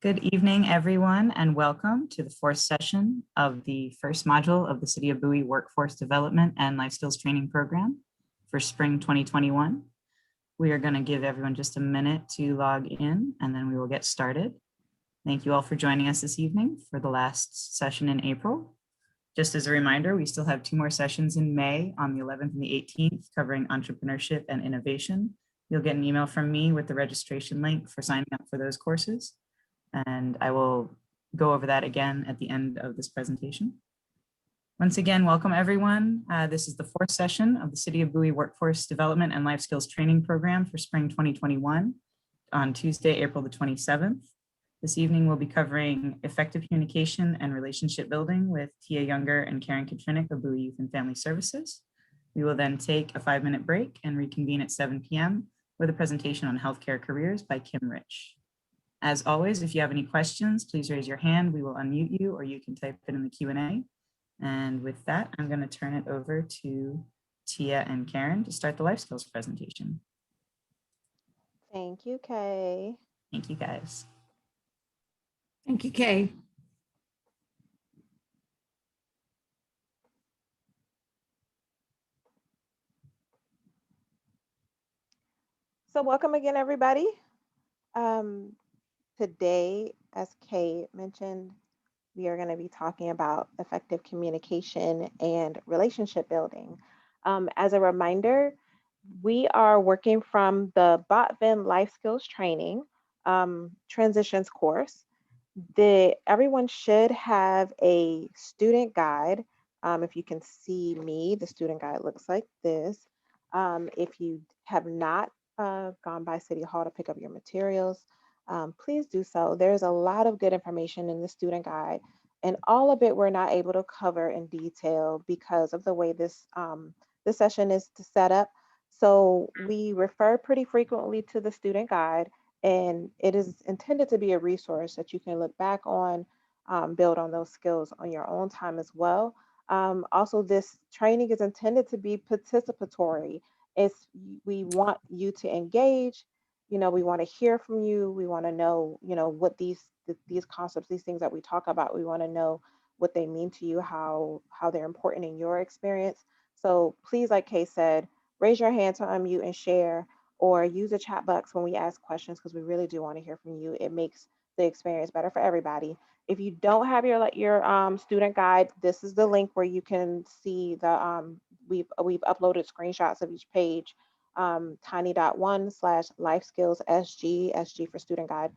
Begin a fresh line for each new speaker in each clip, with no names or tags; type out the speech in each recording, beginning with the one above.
Good evening, everyone, and welcome to the fourth session of the first module of the City of Bowie Workforce Development and Life Skills Training Program for spring 2021. We are going to give everyone just a minute to log in, and then we will get started. Thank you all for joining us this evening for the last session in April. Just as a reminder, we still have 2 more sessions in May on the 11th and the 18th covering entrepreneurship and innovation. You'll get an email from me with the registration link for signing up for those courses. And I will go over that again at the end of this presentation. Once again, welcome everyone. This is the 4th session of the City of Bowie Workforce Development and Life Skills Training Program for spring 2021 on Tuesday, April the 27th. This evening we'll be covering effective communication and relationship building with Tia Younger and Karen Katrinik of Bowie Youth and Family Services. We will then take a 5-minute break and reconvene at 7 p.m. with a presentation on healthcare careers by Kim Rich. As always, if you have any questions, please raise your hand. We will unmute you, or you can type it in the Q&A. And with that, I'm going to turn it over to Tia and Karen to start the life skills presentation.
Thank you, Kay.
Thank you, guys.
Thank you, Kay.
So welcome again, everybody. Today, as Kay mentioned, we are going to be talking about effective communication and relationship building. As a reminder, we are working from the Botvin Life Skills Training Transitions course. Everyone should have a student guide. If you can see me, the student guide looks like this. If you have not gone by City Hall to pick up your materials, please do so. There's a lot of good information in the student guide, and all of it we're not able to cover in detail because of the way this session is set up. So we refer pretty frequently to the student guide, and it is intended to be a resource that you can look back on, build on those skills on your own time as well. Also, this training is intended to be participatory. We want you to engage. We want to hear from you. We want to know, what these concepts, these things that we talk about, we want to know what they mean to you, how they're important in your experience. So please, like Kay said, raise your hand to unmute and share, or use the chat box when we ask questions, because we really do want to hear from you. It makes the experience better for everybody. If you don't have your student guide, this is the link where you can see the we've uploaded screenshots of each page. tiny.1/lifeskillssg, SG for student guide.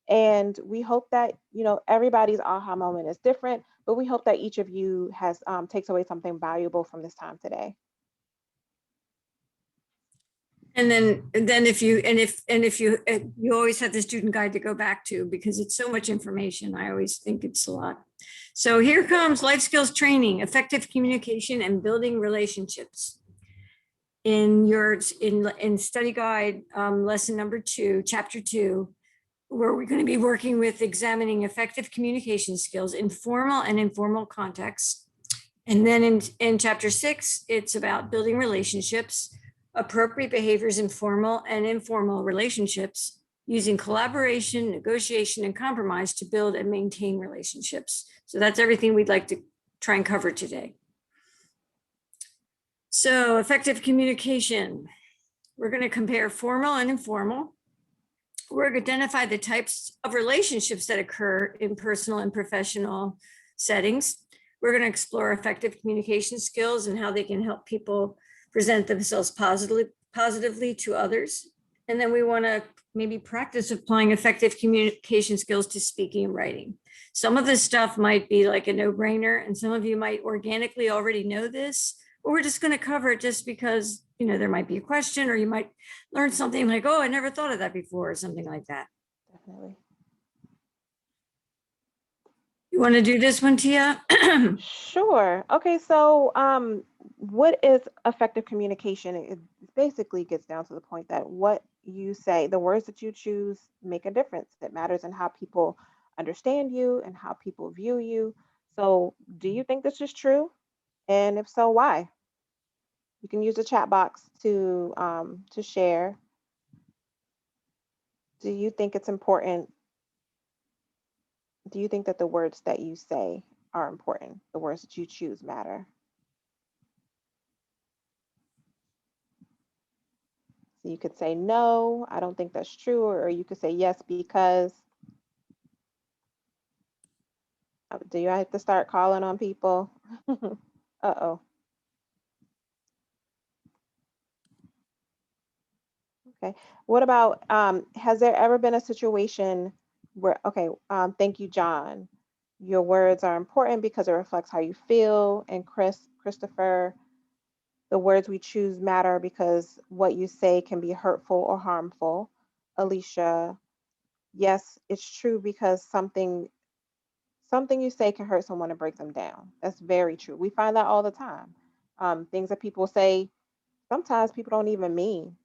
And we hope that, everybody's aha moment is different, but we hope that each of you has takes away something valuable from this time today.
And then if you always have the student guide to go back to, because it's so much information. I always think it's a lot. So here comes life skills training, effective communication and building relationships. In study guide lesson number 2, chapter 2, where we're going to be working with examining effective communication skills in formal and informal contexts. And then in chapter 6, it's about building relationships, appropriate behaviors in formal and informal relationships, using collaboration, negotiation, and compromise to build and maintain relationships. So that's everything we'd like to try and cover today. So effective communication, we're going to compare formal and informal. We're going to identify the types of relationships that occur in personal and professional settings. We're going to explore effective communication skills and how they can help people present themselves positively to others. And then we want to maybe practice applying effective communication skills to speaking and writing. Some of this stuff might be like a no-brainer, and some of you might organically already know this, but we're just going to cover it just because, there might be a question, or you might learn something like, oh, I never thought of that before, or something like that.
Definitely.
You want to do this one, Tia?
Sure. Okay, so what is effective communication? It basically gets down to the point that what you say, the words that you choose, make a difference. It matters in how people understand you and how people view you. So do you think this is true? And if so, why? You can use the chat box to share. Do you think it's important do you think that the words that you say are important? The words that you choose matter? So you could say, no, I don't think that's true, or you could say yes because. Do you have to start calling on people? Uh-oh. Okay. What about, has there ever been a situation where, okay, thank you, John. Your words are important because it reflects how you feel. And Christopher, the words we choose matter because what you say can be hurtful or harmful. Alicia, yes, it's true because something you say can hurt someone and break them down. That's very true. We find that all the time. Things that people say, sometimes people don't even mean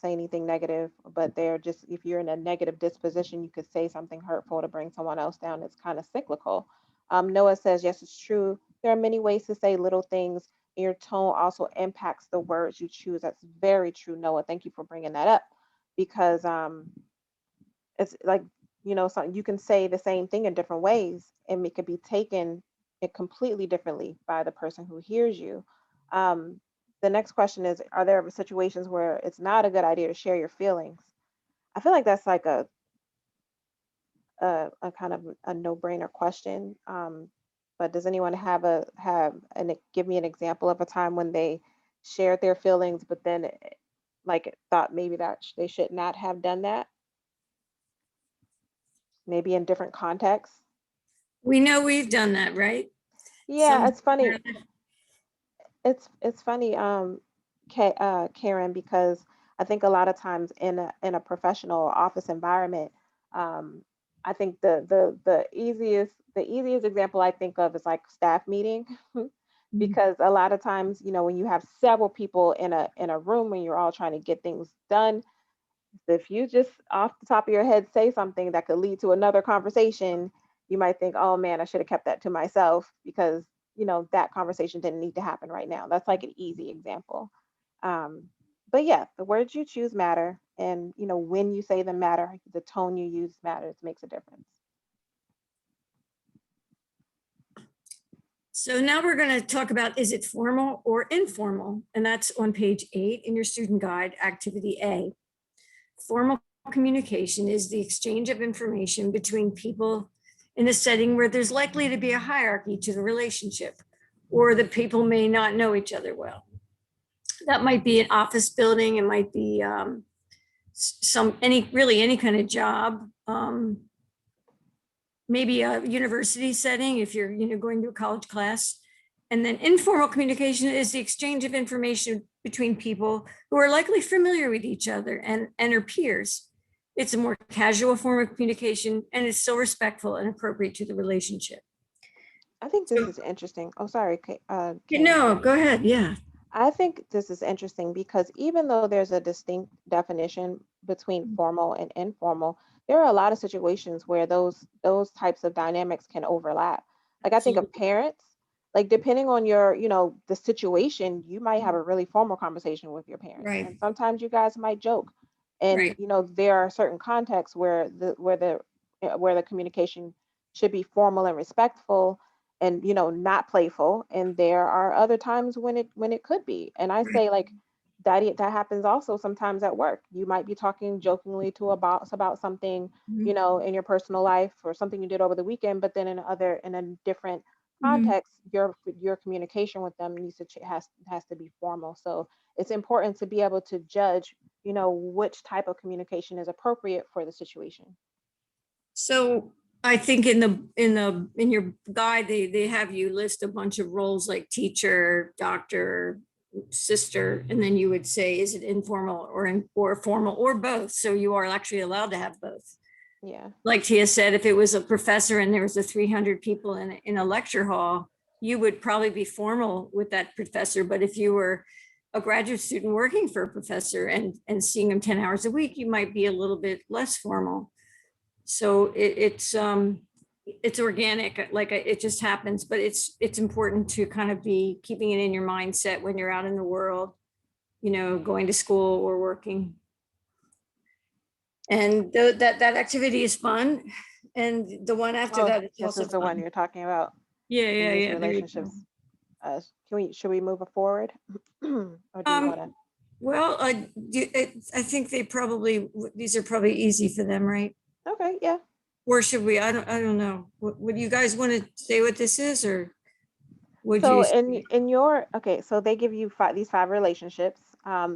say anything negative, but they're just, if you're in a negative disposition, you could say something hurtful to bring someone else down. It's kind of cyclical. Noah says, yes, it's true. There are many ways to say little things. And your tone also impacts the words you choose. That's very true, Noah. Thank you for bringing that up because it's like, so you can say the same thing in different ways and it could be taken it completely differently by the person who hears you. um, the next question is, are there ever situations where it's not a good idea to share your feelings? I feel like that's like a kind of a no-brainer question. But does anyone give me an example of a time when they shared their feelings but then like thought maybe that they should not have done that, maybe in different contexts?
We know we've done that, right?
Yeah,
Some,
it's funny. It's funny, Karen, because I think a lot of times in a professional office environment, um, I think the easiest example I think of is like staff meeting, because a lot of times, when you have several people in a room when you're all trying to get things done, if you just off the top of your head say something that could lead to another conversation, you might think, oh man, I should have kept that to myself because, that conversation didn't need to happen right now. That's like an easy example. Um, but yeah, the words you choose matter. And, when you say them matter, the tone you use matters, makes a difference.
So now we're going to talk about, is it formal or informal? And that's on page 8 in your student guide, activity A. Formal communication is the exchange of information between people in a setting where there's likely to be a hierarchy to the relationship, or the people may not know each other well. That might be an office building, it might be any kind of job, maybe a university setting if you're going to a college class. And then informal communication is the exchange of information between people who are likely familiar with each other and are peers. It's a more casual form of communication and it's still respectful and appropriate to the relationship.
I think this
So,
is interesting. Oh, sorry, Karen.
no, go ahead. Yeah.
I think this is interesting because even though there's a distinct definition between formal and informal, there are a lot of situations where those types of dynamics can overlap. Like I think of
Absolutely.
parents, like depending on your, the situation, you might have a really formal conversation with your parents.
Right.
And sometimes you guys might joke. And
Right.
there are certain contexts where the communication should be formal and respectful and not playful, and there are other times when it could be. And I
Right.
say like that happens also sometimes at work. You might be talking jokingly to a boss about something
Mhm.
in your personal life or something you did over the weekend, but then in a different
Mhm.
context, your communication with them has to be formal. So it's important to be able to judge which type of communication is appropriate for the situation.
So I think in your guide, they have you list a bunch of roles like teacher, doctor, sister, and then you would say, is it informal or formal or both? So you are actually allowed to have both.
Yeah.
Like Tia said, if it was a professor and there was 300 people in a lecture hall, you would probably be formal with that professor. But if you were a graduate student working for a professor and seeing them 10 hours a week, you might be a little bit less formal. So it's organic, like it just happens, but it's important to kind of be keeping it in your mindset when you're out in the world, going to school or working. And that activity is fun. and the one after
Oh,
that is
this
also
is the one
fun.
you're talking about.
Yeah, yeah,
These
yeah. There you go.
relationships. Should we move it forward? Or do you
Um,
want to?
Well, I think these are probably easy for them, right?
Okay, yeah.
Or should we? I don't know. What do you guys want to say what this is, or would
So
you?
in your, okay, so they give you these five relationships.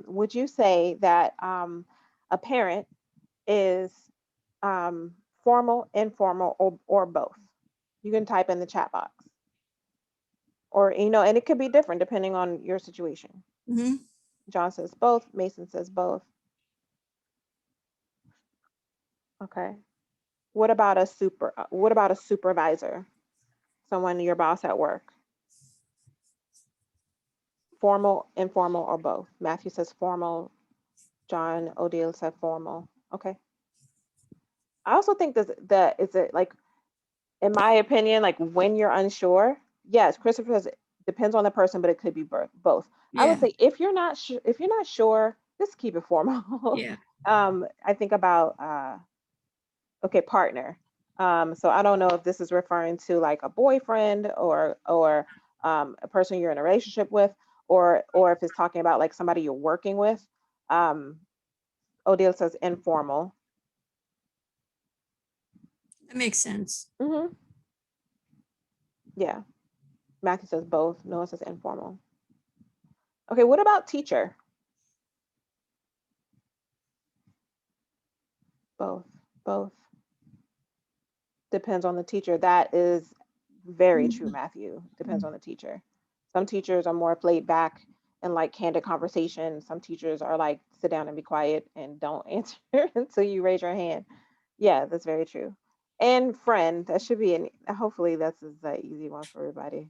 Would you say that a parent is um, formal, informal, or both? You can type in the chat box. Or, and it could be different depending on your situation.
Mhm.
John says both, Mason says both. Okay. What about a supervisor? Someone, your boss at work? Formal, informal, or both? Matthew says formal. John Odile said formal. Okay. I also think that is it, like, in my opinion, like when you're unsure, yes, Christopher says it depends on the person, but it could be both. I would
Yeah,
say if you're not sure, just keep it formal.
yeah.
I think about okay, partner. So I don't know if this is referring to like a boyfriend or a person you're in a relationship with, or if it's talking about like somebody you're working with. Odile says informal.
That makes sense.
Hmm. Yeah. Matthew says both. Noah says informal. Okay, what about teacher? Both. Both. Depends on the teacher. That is very true, Matthew. Depends on the teacher. Some teachers are more laid back and like candid conversation. Some teachers are like, sit down and be quiet and don't answer until you raise your hand. Yeah, that's very true. And friend, that should be hopefully this is the easy one for everybody.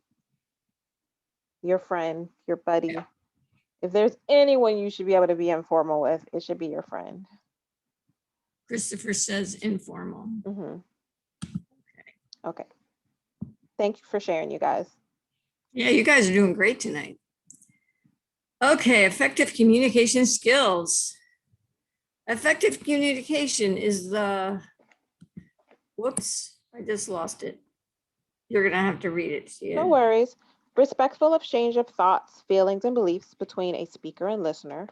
Your friend, your buddy. If there's anyone you should be able to be informal with, it should be your friend.
Christopher says informal.
Hmm. Okay. Thank you for sharing, you guys.
Yeah, you guys are doing great tonight. Okay, effective communication skills. Effective communication is whoops, I just lost it. You're gonna have to read it.
No worries. Respectful exchange of thoughts, feelings, and beliefs between a speaker and listener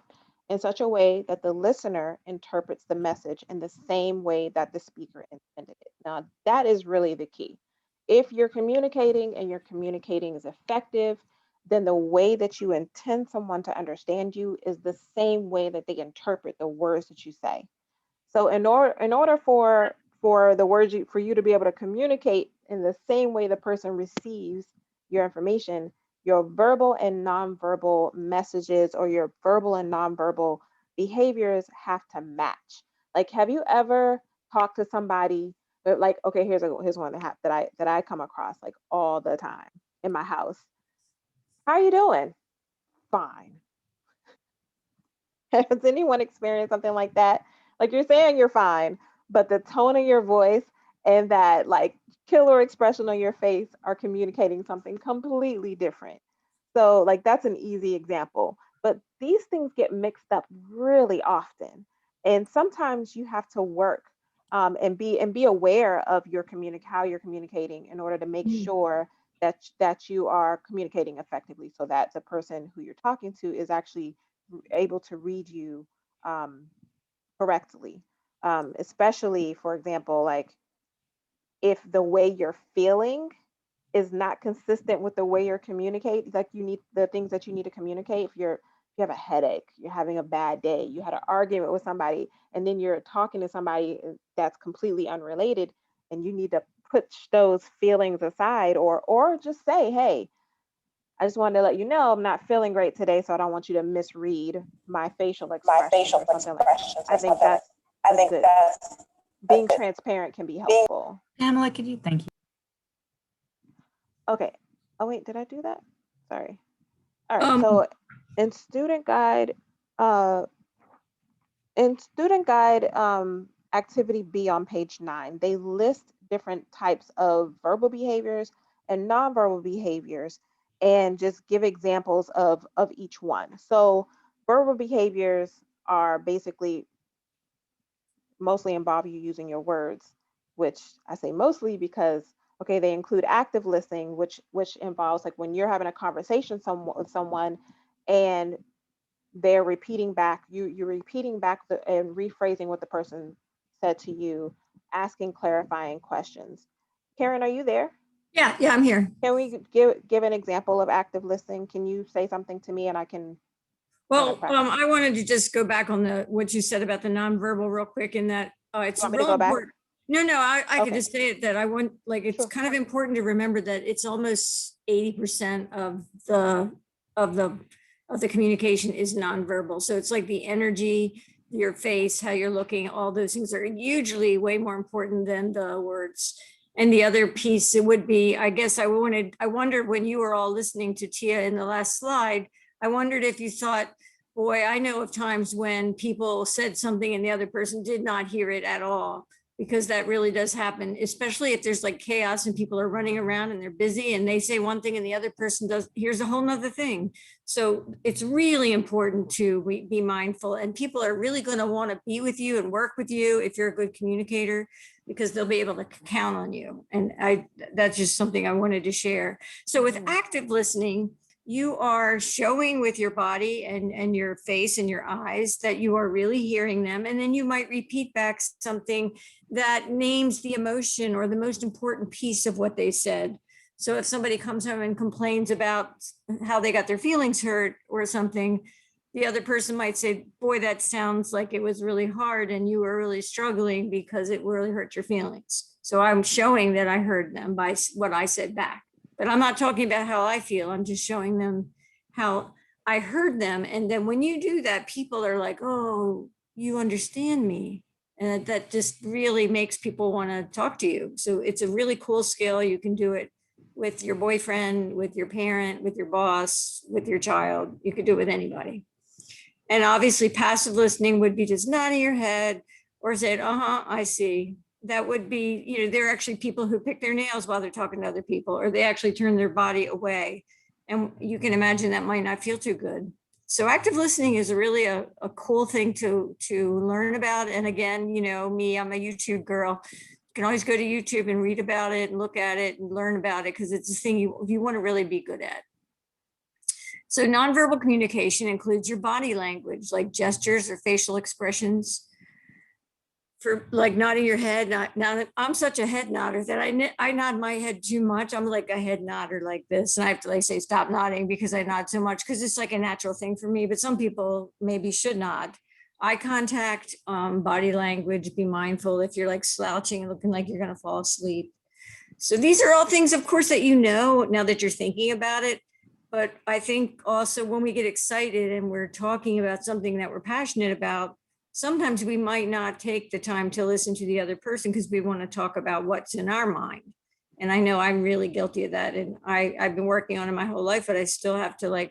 in such a way that the listener interprets the message in the same way that the speaker intended it. Now, that is really the key. If you're communicating and your communicating is effective, then the way that you intend someone to understand you is the same way that they interpret the words that you say. So in order for the words for you to be able to communicate in the same way the person receives your information, your verbal and nonverbal messages or your verbal and nonverbal behaviors have to match. Like, have you ever talked to somebody like, okay, here's one that I come across like all the time in my house. How are you doing? Fine. Has anyone experienced something like that? Like, you're saying you're fine, but the tone of your voice and that like killer expression on your face are communicating something completely different. So like that's an easy example. But these things get mixed up really often. And sometimes you have to work and be aware of how you're communicating in order to make sure that you are communicating effectively so that the person who you're talking to is actually able to read you um, correctly. Especially, for example, like if the way you're feeling is not consistent with the way you're communicating, like you need the things that you need to communicate. If you have a headache, you're having a bad day, you had an argument with somebody, and then you're talking to somebody that's completely unrelated, and you need to put those feelings aside, or just say, hey, I just wanted to let you know I'm not feeling great today, so I don't want you to misread my facial expressions or something like that. I think that's good. Being transparent can be helpful.
Pamela, could you thank you?
Okay. Oh wait, did I do that? Sorry. All right. So in student guide, uh, activity B on page 9, they list different types of verbal behaviors and nonverbal behaviors and just give examples of each one. So verbal behaviors are basically mostly involve you using your words which I say mostly because, okay, they include active listening, which involves like when you're having a conversation with someone and they're repeating back, you're repeating back and rephrasing what the person said to you, asking clarifying questions. Karen, are you there?
Yeah, I'm here.
Can we give an example of active listening? Can you say something to me and I can
Well,
practice?
I wanted to just go back on what you said about the nonverbal real quick, in that it's
You want me to
real
go back?
important. No, I could
Okay.
just say it, that I want, like, it's
Sure.
kind of important to remember that it's almost 80% of the communication is nonverbal. So it's like the energy, your face, how you're looking, all those things are usually way more important than the words. And the other piece, it would be, I guess I wondered when you were all listening to Tia in the last slide, I wondered if you thought, boy, I know of times when people said something and the other person did not hear it at all, because that really does happen, especially if there's like chaos and people are running around and they're busy and they say one thing and the other person here's a whole nother thing. So it's really important to be mindful, and people are really going to want to be with you and work with you if you're a good communicator, because they'll be able to count on you. And that's just something I wanted to share. So with active listening, you are showing with your body and your face and your eyes that you are really hearing them. And then you might repeat back something that names the emotion or the most important piece of what they said. So if somebody comes home and complains about how they got their feelings hurt or something, the other person might say, boy, that sounds like it was really hard and you were really struggling because it really hurt your feelings. So I'm showing that I heard them by what I said back. But I'm not talking about how I feel. I'm just showing them how I heard them. And then when you do that, people are like, oh, you understand me. And that just really makes people want to talk to you. So it's a really cool skill. You can do it with your boyfriend, with your parent, with your boss, with your child. You could do it with anybody. And obviously passive listening would be just nodding your head or saying, I see. That would be, there are actually people who pick their nails while they're talking to other people, or they actually turn their body away. And you can imagine that might not feel too good. So active listening is really a cool thing to learn about. And again, me, I'm a YouTube girl. You can always go to YouTube and read about it and look at it and learn about it, because it's a thing you want to really be good at. So nonverbal communication includes your body language, like gestures or facial expressions. For like nodding your head. Now I'm such a head nodder that I nod my head too much. I'm like a head nodder like this, and I have to like say stop nodding because I nod so much, because it's like a natural thing for me. But some people maybe should nod. Eye contact, body language. Be mindful if you're like slouching and looking like you're going to fall asleep. So these are all things, of course, that now that you're thinking about it. But I think also when we get excited and we're talking about something that we're passionate about, sometimes we might not take the time to listen to the other person because we want to talk about what's in our mind. And I know I'm really guilty of that. And I've been working on it my whole life, but I still have to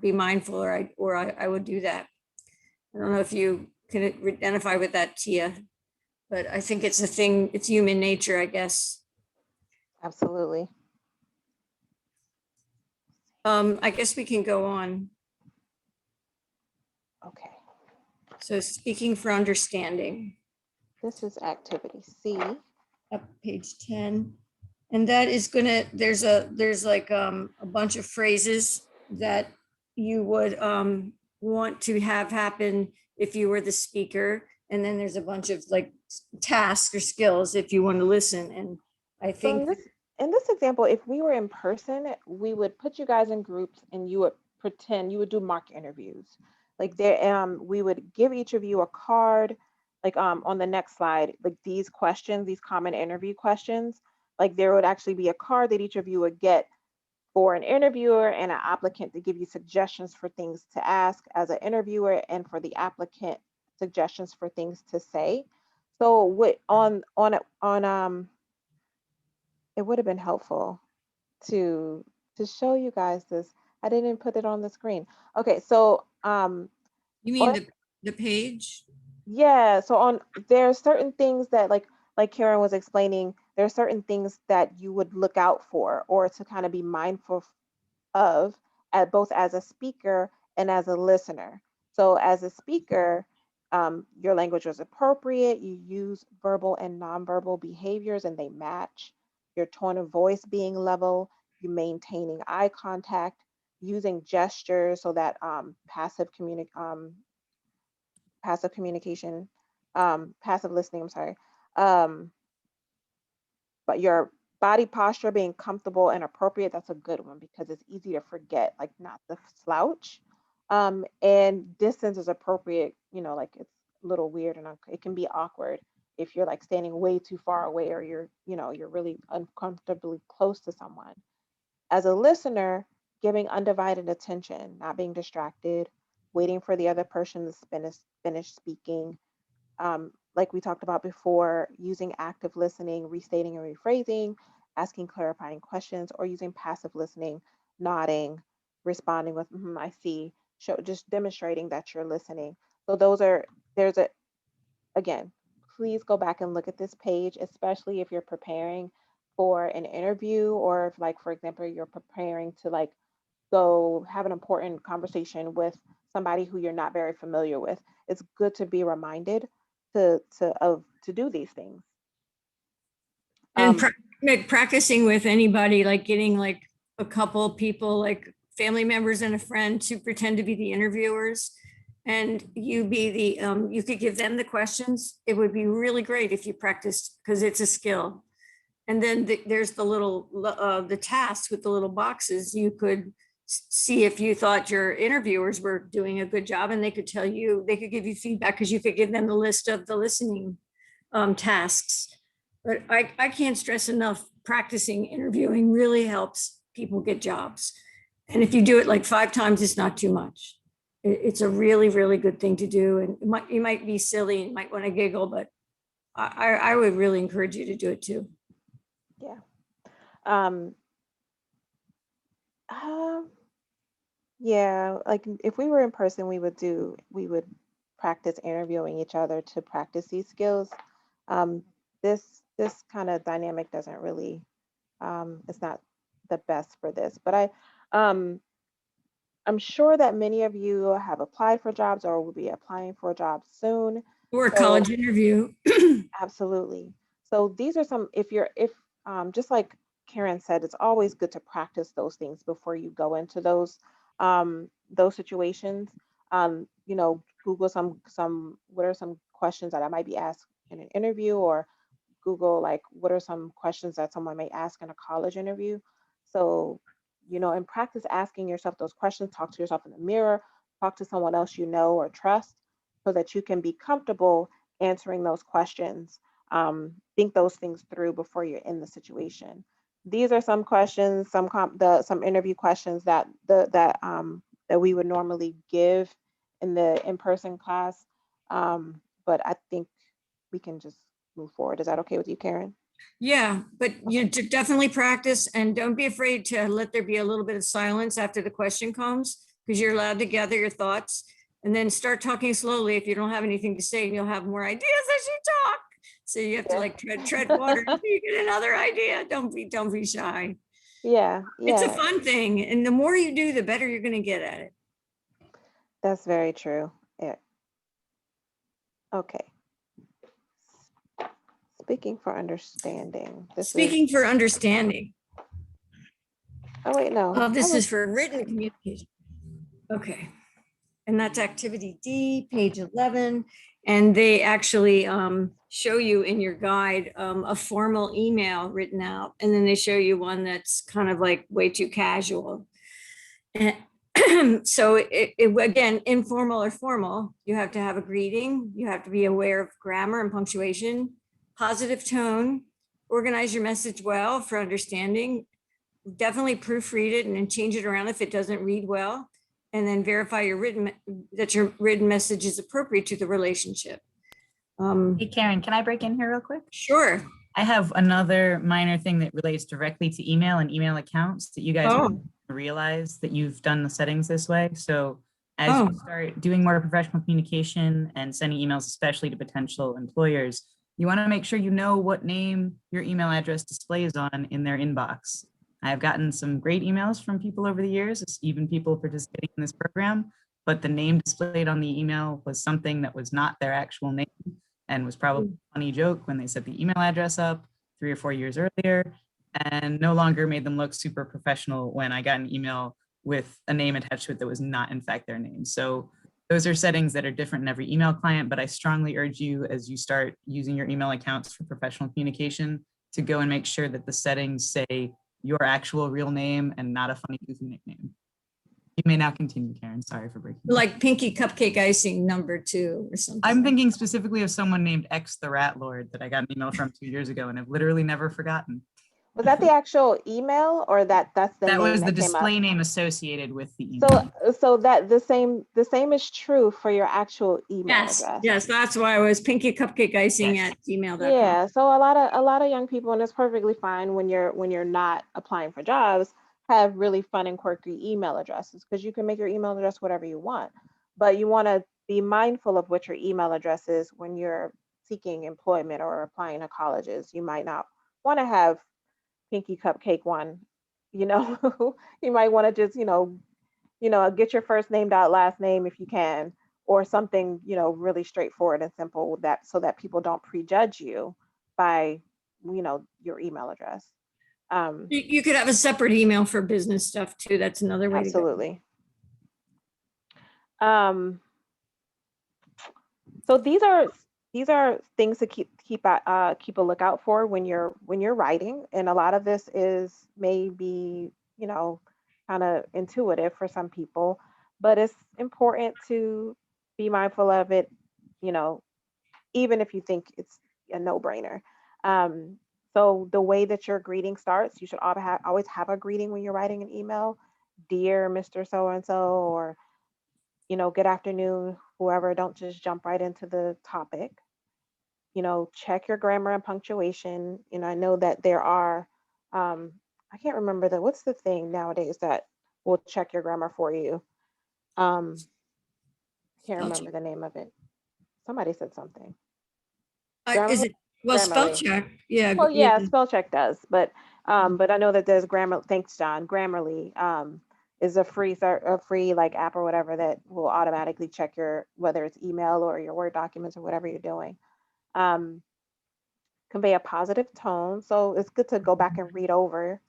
be mindful, or I would do that. I don't know if you can identify with that, Tia, but I think it's a thing, it's human nature, I guess.
Absolutely.
I guess we can go on.
Okay.
So speaking for understanding.
This is activity C.
Up page 10. And that is there's like a bunch of phrases that you would want to have happen if you were the speaker. And then there's a bunch of like tasks or skills if you want to listen. And I think
in this example, if we were in person, we would put you guys in groups and you would do mock interviews. Like we would give each of you a card, like on the next slide, like these questions, these common interview questions, like there would actually be a card that each of you would get for an interviewer and an applicant to give you suggestions for things to ask as an interviewer, and for the applicant suggestions for things to say. So it would have been helpful to show you guys this. I didn't put it on the screen. Okay, so
you mean the page?
Yeah, so there are certain things that like Karen was explaining, there are certain things that you would look out for or to kind of be mindful of, both as a speaker and as a listener. So as a speaker, Your language was appropriate. You use verbal and nonverbal behaviors and they match. Your tone of voice being level, you maintaining eye contact, using gestures so that passive communication, passive listening, I'm sorry. But your body posture being comfortable and appropriate, that's a good one because it's easy to forget, like not the slouch. And distance is appropriate, like it's a little weird and it can be awkward if you're like standing way too far away or you're really uncomfortably close to someone. As a listener, giving undivided attention, not being distracted, waiting for the other person to finish speaking, like we talked about before, using active listening, restating and rephrasing, asking clarifying questions, or using passive listening, nodding, responding with, I see, just demonstrating that you're listening. So again, please go back and look at this page, especially if you're preparing for an interview or if like, for example, you're preparing to like go have an important conversation with somebody who you're not very familiar with. It's good to be reminded to do these things.
And practicing with anybody, like getting like a couple people, like family members and a friend to pretend to be the interviewers. And you be the, you could give them the questions. It would be really great if you practiced because it's a skill. And then there's the little, the tasks with the little boxes. You could see if you thought your interviewers were doing a good job and they could tell you, they could give you feedback because you could give them the list of the listening tasks. But I can't stress enough, practicing interviewing really helps people get jobs. And if you do it like 5 times, it's not too much. It's a really, really good thing to do. And you might be silly and might want to giggle, but I would really encourage you to do it too.
Yeah. Yeah, like if we were in person, we would practice interviewing each other to practice these skills. This kind of dynamic doesn't really, it's not the best for this, but I'm sure that many of you have applied for jobs or will be applying for jobs soon.
Or a college interview.
Absolutely. So these are some, if just like Karen said, it's always good to practice those things before you go into those situations. Google what are some questions that I might be asked in an interview, or Google like what are some questions that someone may ask in a college interview. So, and practice asking yourself those questions, talk to yourself in the mirror, talk to someone else you know or trust so that you can be comfortable answering those questions. Think those things through before you're in the situation. These are some questions, some interview questions that we would normally give in the in-person class. But I think we can just move forward. Is that okay with you, Karen?
Yeah, but you definitely practice and don't be afraid to let there be a little bit of silence after the question comes, because you're allowed to gather your thoughts and then start talking slowly. If you don't have anything to say, you'll have more ideas as you talk. So you have to like tread water until you get another idea. Don't be shy.
Yeah.
It's a fun thing. And the more you do, the better you're going to get at it.
That's very true. Yeah. Okay. Speaking for understanding. Oh, wait, no.
This is for written communication. Okay. And that's activity D, page 11. And they actually show you in your guide a formal email written out. And then they show you one that's kind of like way too casual. And so again, informal or formal, you have to have a greeting. You have to be aware of grammar and punctuation, positive tone, organize your message well for understanding, definitely proofread it and then change it around if it doesn't read well, and then verify your written message is appropriate to the relationship.
Hey, Karen, can I break in here real quick?
Sure.
I have another minor thing that relates directly to email and email accounts that you guys realize that you've done the settings this way. So as you start doing more professional communication and sending emails, especially to potential employers, you want to make sure you know what name your email address displays on in their inbox. I've gotten some great emails from people over the years, even people participating in this program, but the name displayed on the email was something that was not their actual name and was probably a funny joke when they set the email address up 3 or 4 years earlier, and no longer made them look super professional when I got an email with a name attached to it that was not in fact their name. So those are settings that are different in every email client, but I strongly urge you, as you start using your email accounts for professional communication, to go and make sure that the settings say your actual real name and not a funny goofy nickname. You may now continue, Karen. Sorry for breaking.
Like Pinky Cupcake Icing #2 or something.
I'm thinking specifically of someone named X the Rat Lord that I got an email from 2 years ago and I've literally never forgotten.
Was that the actual email, or that's the
That
name
was the
that came up?
display name associated with the email.
So that the same is true for your actual email
Yes,
address.
yes, that's why I was Pinky Cupcake Icing
Yes.
at gmail.com.
Yeah, so a lot of young people, and it's perfectly fine when you're not applying for jobs, have really fun and quirky email addresses, because you can make your email address whatever you want. But you want to be mindful of what your email address is when you're seeking employment or applying to colleges. You might not want to have Pinky Cupcake one, you know. You might want to just, get your first name dot last name if you can, or something, really straightforward and simple, that so that people don't prejudge you by, your email address.
You could have a separate email for business stuff too. That's another way to go.
Absolutely. So these are things to keep a lookout for when you're writing, and a lot of this is maybe, kind of intuitive for some people, but it's important to be mindful of it, even if you think it's a no-brainer. So the way that your greeting starts, you should always have a greeting when you're writing an email. Dear Mr. So-and-so, or, good afternoon, whoever. Don't just jump right into the topic. Check your grammar and punctuation. I know that there are, I can't remember what's the thing nowadays that will check your grammar for you. Can't remember the name of it. Somebody said something.
Is it, well, spell
Grammarly.
check? Yeah.
Well, yeah, spell check does, but I know that there's thanks, John. Grammarly is a free like app or whatever that will automatically check whether it's email or your Word documents or whatever you're doing. Convey a positive tone. So it's good to go back and read over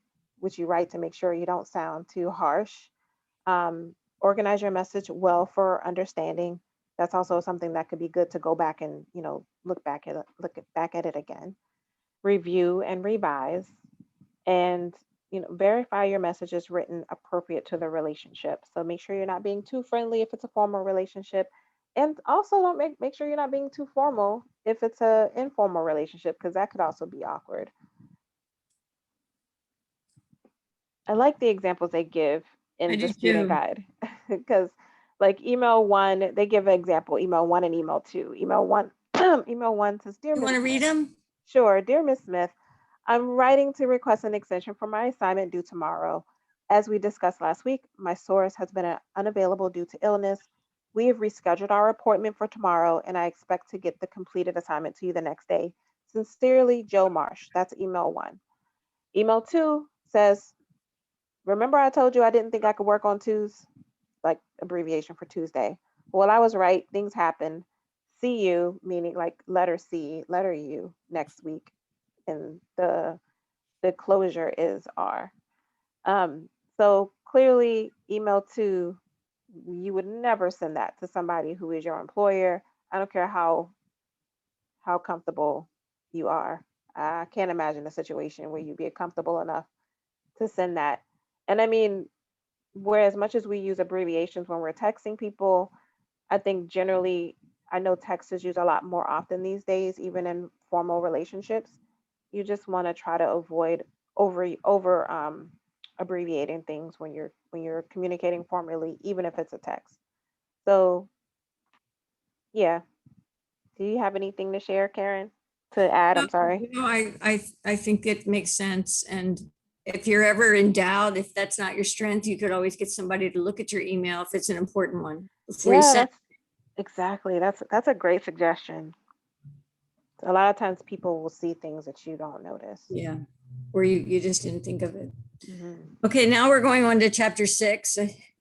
what you write to make sure you don't sound too harsh. Organize your message well for understanding. That's also something that could be good to go back and, look back at it again. Review and revise, and, verify your message is written appropriate to the relationship. So make sure you're not being too friendly if it's a formal relationship. And also don't make sure you're not being too formal if it's an informal relationship, because that could also be awkward. I like the examples they give in the student guide, because like email 1, they give an example, email 1 and email 2. Email 1, email 1 says, "Dear
You
Miss
want to read them?
Sure. Dear Miss Smith, I'm writing to request an extension for my assignment due tomorrow. As we discussed last week, my source has been unavailable due to illness. We have rescheduled our appointment for tomorrow, and I expect to get the completed assignment to you the next day. Sincerely, Joe Marsh." That's email 1. Email 2 says, "Remember I told you I didn't think I could work on Tuesday?" Like abbreviation for Tuesday. Well, I was right. Things happened. See you, meaning like letter C, letter U, next week. And the closure is R. So clearly, email 2, you would never send that to somebody who is your employer. I don't care how comfortable you are. I can't imagine a situation where you'd be comfortable enough to send that. And I mean, whereas much as we use abbreviations when we're texting people, I think generally, I know text is used a lot more often these days, even in formal relationships. You just want to try to avoid over abbreviating things when you're communicating formally, even if it's a text. So yeah. Do you have anything to share, Karen? To add, I'm sorry.
I think it makes sense. And if you're ever in doubt, if that's not your strength, you could always get somebody to look at your email if it's an important one.
Yeah, exactly. That's a great suggestion. A lot of times people will see things that you don't notice.
Yeah, or you just didn't think of it.
Mm-hmm.
Okay, now we're going on to chapter 6.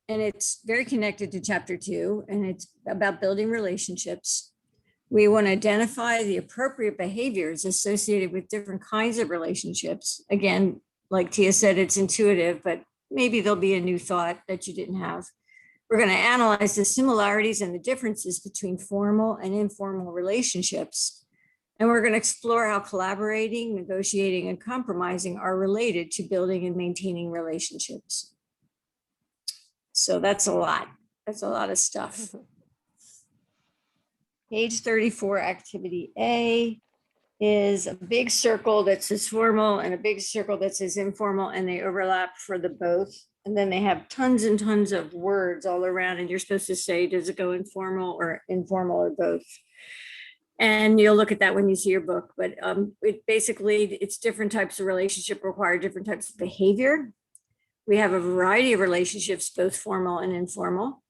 and it's very connected to chapter 2, and it's about building relationships. We want to identify the appropriate behaviors associated with different kinds of relationships. Again, like Tia said, it's intuitive, but maybe there'll be a new thought that you didn't have. We're going to analyze the similarities and the differences between formal and informal relationships. And we're going to explore how collaborating, negotiating, and compromising are related to building and maintaining relationships. So that's a lot. That's a lot of stuff. Page 34, activity A, is a big circle that says formal and a big circle that says informal, and they overlap for the both. And then they have tons and tons of words all around, and you're supposed to say, does it go informal or both? And you'll look at that when you see your book, but it's different types of relationship require different types of behavior. We have a variety of relationships, both formal and informal.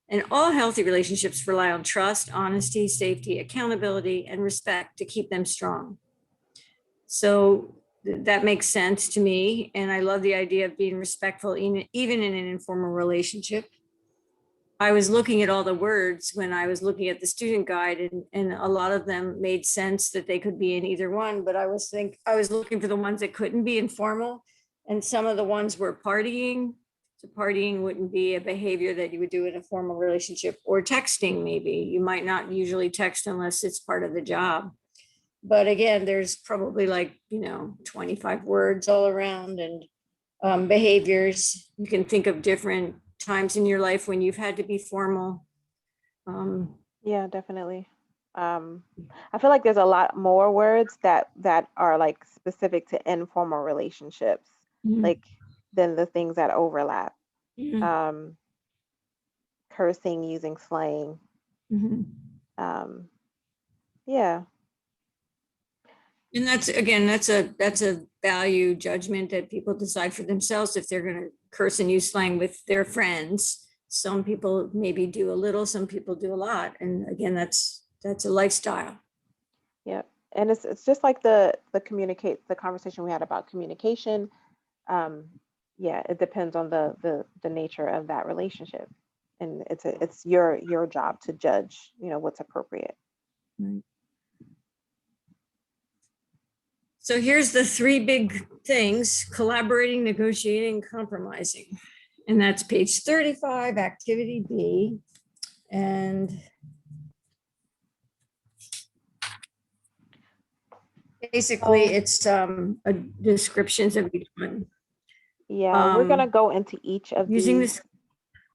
And all healthy relationships rely on trust, honesty, safety, accountability, and respect to keep them strong. So that makes sense to me. And I love the idea of being respectful, even in an informal relationship. I was looking at all the words when I was looking at the student guide, and a lot of them made sense that they could be in either one, but I was looking for the ones that couldn't be informal, and some of the ones were partying. So partying wouldn't be a behavior that you would do in a formal relationship, or texting. Maybe you might not usually text unless it's part of the job. But again, there's probably 25 words all around, and behaviors. You can think of different times in your life when you've had to be formal.
Yeah, definitely. I feel like there's a lot more words that are like specific to informal relationships, like than the things that overlap. Cursing, using slang. Yeah.
And that's a value judgment that people decide for themselves if they're going to curse and use slang with their friends. Some people maybe do a little, some people do a lot. And again, that's a lifestyle.
Yeah. And it's just like the conversation we had about communication. Yeah, it depends on the nature of that relationship. And it's your job to judge, what's appropriate.
Right. So here's the 3 big things: collaborating, negotiating, compromising. And that's page 35, activity B. And basically it's descriptions of each one.
Yeah, we're going to go into each of
using
these
this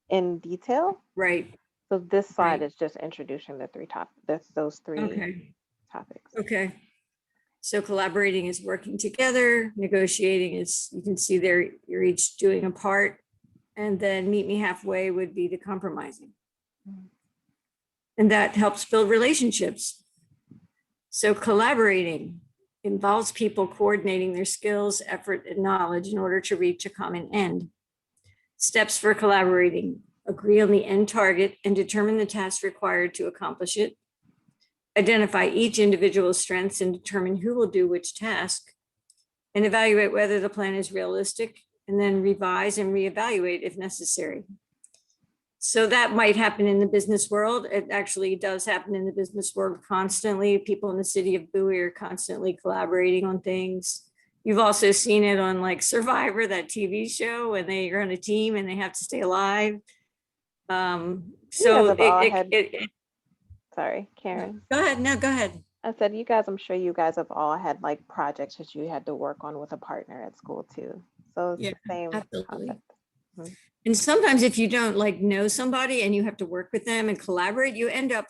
in detail.
Right.
So this slide
Right.
is just introducing those 3 topics.
Okay. So collaborating is working together. Negotiating is, you can see there, you're each doing a part. And then meet me halfway would be the compromising. And that helps build relationships. So collaborating involves people coordinating their skills, effort, and knowledge in order to reach a common end. Steps for collaborating: agree on the end target and determine the tasks required to accomplish it. Identify each individual's strengths and determine who will do which task, and evaluate whether the plan is realistic, and then revise and reevaluate if necessary. So that might happen in the business world. It actually does happen in the business world constantly. People in the city of Bowie are constantly collaborating on things. You've also seen it on like Survivor, that TV show, when they are on a team and they have to stay alive.
Sorry, Karen.
Go ahead. No, go ahead.
I said, I'm sure you guys have all had like projects that you had to work on with a partner at school too. So it's the same
absolutely.
concept.
And sometimes if you don't know somebody and you have to work with them and collaborate, you end up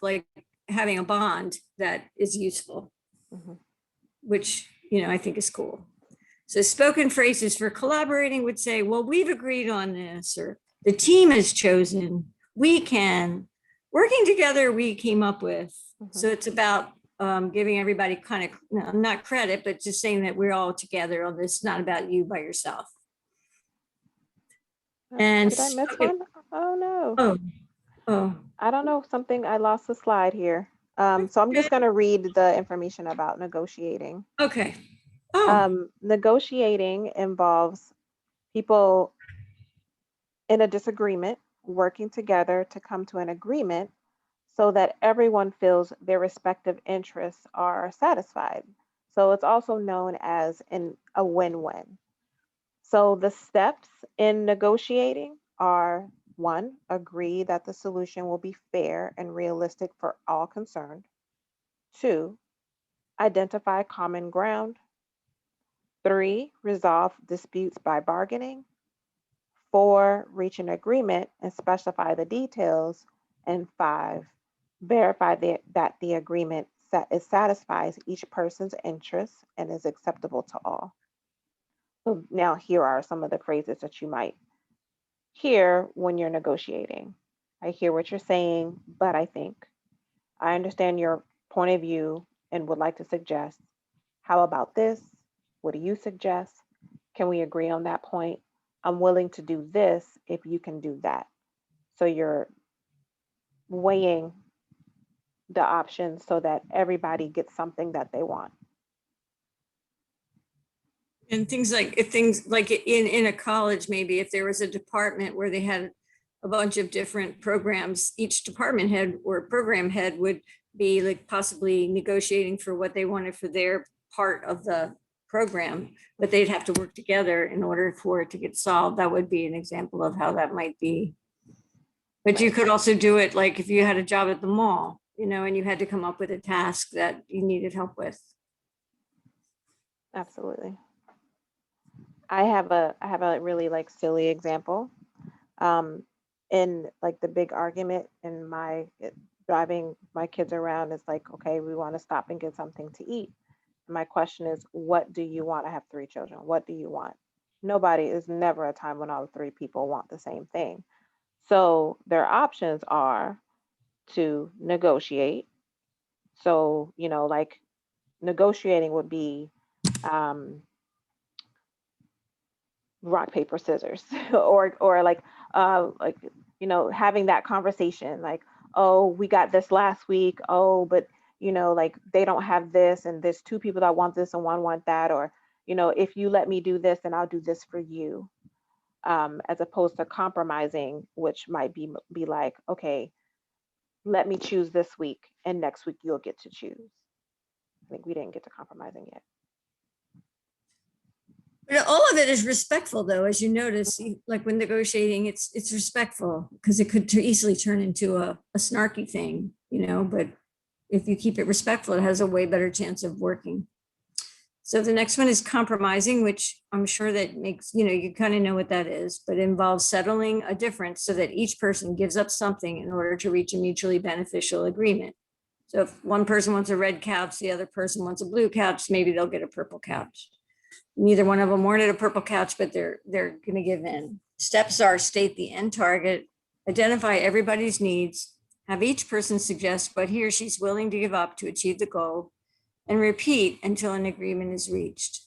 having a bond that is useful, which, I think is cool. So spoken phrases for collaborating would say, well, we've agreed on this, or the team has chosen, we can, working together, we came up with. So it's about giving everybody kind of, not credit, but just saying that we're all together on this, not about you by yourself. And
did I miss one? Oh no.
Oh.
I don't know, I lost the slide here. So I'm just going to read the information about negotiating.
Okay.
Negotiating involves people in a disagreement working together to come to an agreement so that everyone feels their respective interests are satisfied. So it's also known as a win-win. So the steps in negotiating are: one, agree that the solution will be fair and realistic for all concerned. Two, identify common ground. Three, resolve disputes by bargaining. Four, reach an agreement and specify the details. And five, verify that the agreement satisfies each person's interests and is acceptable to all. So now here are some of the phrases that you might hear when you're negotiating. I hear what you're saying, but I think. I understand your point of view and would like to suggest. How about this? What do you suggest? Can we agree on that point? I'm willing to do this if you can do that. So you're weighing the options so that everybody gets something that they want.
And things like, if things like in a college, maybe if there was a department where they had a bunch of different programs, each department head or program head would be like possibly negotiating for what they wanted for their part of the program, but they'd have to work together in order for it to get solved. That would be an example of how that might be. But you could also do it like if you had a job at the mall, you know, and you had to come up with a task that you needed help with.
Absolutely. I have a really like silly example. In like the big argument in driving my kids around is like, okay, we want to stop and get something to eat. My question is, what do you want? I have three children. What do you want? Nobody is never a time when all three people want the same thing. So their options are to negotiate. So, like negotiating would be rock, paper, scissors, or like, having that conversation like, oh, we got this last week. Oh, but like they don't have this, and there's two people that want this and one want that, or if you let me do this, then I'll do this for you. As opposed to compromising, which might be like, okay, let me choose this week, and next week you'll get to choose. I think we didn't get to compromising yet.
But all of it is respectful, though, as you notice, like when negotiating, it's respectful because it could easily turn into a snarky thing, but if you keep it respectful, it has a way better chance of working. So the next one is compromising, which I'm sure that makes, you kind of know what that is, but it involves settling a difference so that each person gives up something in order to reach a mutually beneficial agreement. So if one person wants a red couch, the other person wants a blue couch, maybe they'll get a purple couch. Neither one of them wanted a purple couch, but they're going to give in. Steps are: state the end target, identify everybody's needs, have each person suggest what he or she's willing to give up to achieve the goal, and repeat until an agreement is reached.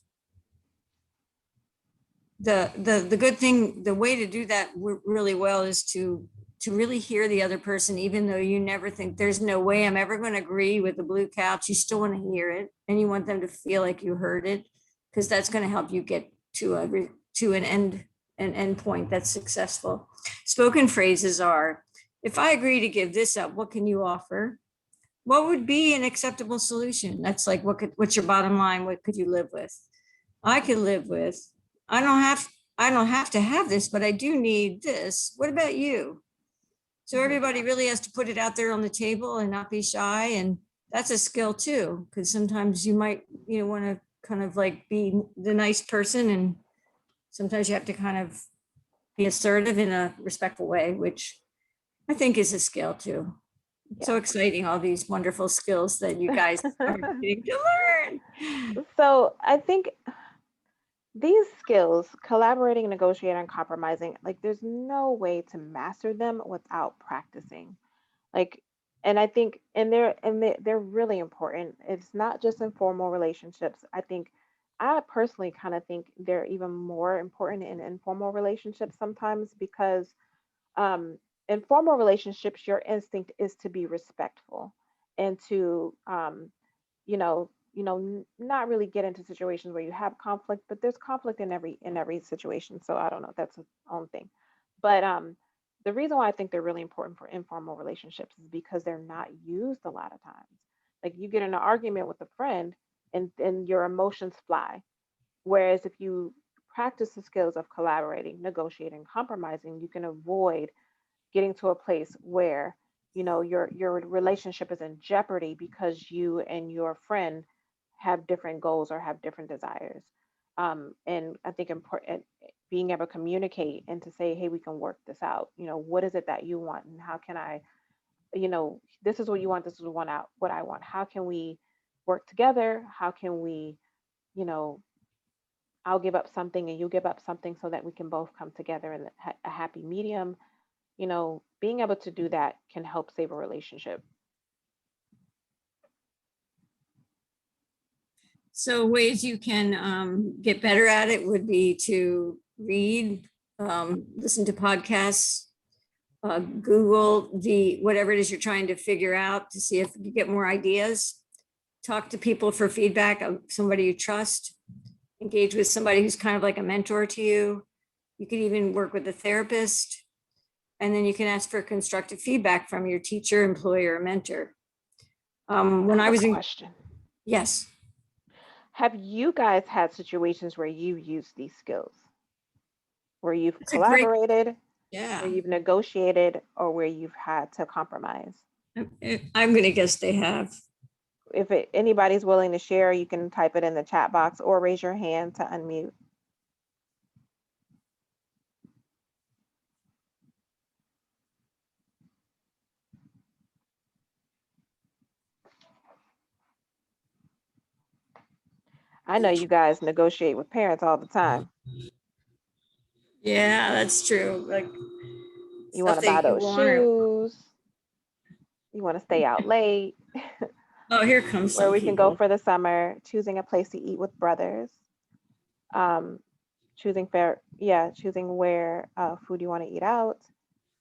The good thing, the way to do that really well is to really hear the other person, even though you never think there's no way I'm ever going to agree with the blue couch. You still want to hear it, and you want them to feel like you heard it, because that's going to help you get to an end point that's successful. Spoken phrases are: if I agree to give this up, what can you offer? What would be an acceptable solution? That's like, what's your bottom line? What could you live with? I could live with, I don't have to have this, but I do need this. What about you? So everybody really has to put it out there on the table and not be shy. And that's a skill too, because sometimes you might, want to kind of like be the nice person, and sometimes you have to kind of be assertive in a respectful way, which I think is a skill too. Yeah. So exciting, all these wonderful skills that you guys are getting to learn.
So I think these skills, collaborating, negotiating, and compromising, like there's no way to master them without practicing. Like, and I think, and they're really important. It's not just in formal relationships. I personally kind of think they're even more important in informal relationships sometimes, because in formal relationships, your instinct is to be respectful and to not really get into situations where you have conflict, but there's conflict in every situation. So I don't know, that's its own thing. But the reason why I think they're really important for informal relationships is because they're not used a lot of times. Like you get in an argument with a friend and your emotions fly. Whereas if you practice the skills of collaborating, negotiating, compromising, you can avoid getting to a place where your relationship is in jeopardy because you and your friend have different goals or have different desires. And I think important being able to communicate and to say, hey, we can work this out. What is it that you want, and how can I, this is what you want, this is what I want. How can we work together? How can we, you know, I'll give up something and you give up something so that we can both come together in a happy medium. Being able to do that can help save a relationship.
So ways you can get better at it would be to read, listen to podcasts, Google whatever it is you're trying to figure out to see if you get more ideas. Talk to people for feedback, somebody you trust. Engage with somebody who's kind of like a mentor to you. You could even work with a therapist. And then you can ask for constructive feedback from your teacher, employer, or mentor. When I was in
question.
Yes.
Have you guys had situations where you used these skills? Where you've
That's
collaborated,
Yeah.
where you've negotiated, or where you've had to compromise?
I'm going to guess they have.
If anybody's willing to share, you can type it in the chat box or raise your hand to unmute. I know you guys negotiate with parents all the time.
Yeah, that's true. Like
you want to buy those shoes. You want to stay out late.
Oh, here comes
where we can go for the summer. Choosing a place to eat with brothers. Choosing where food you want to eat out.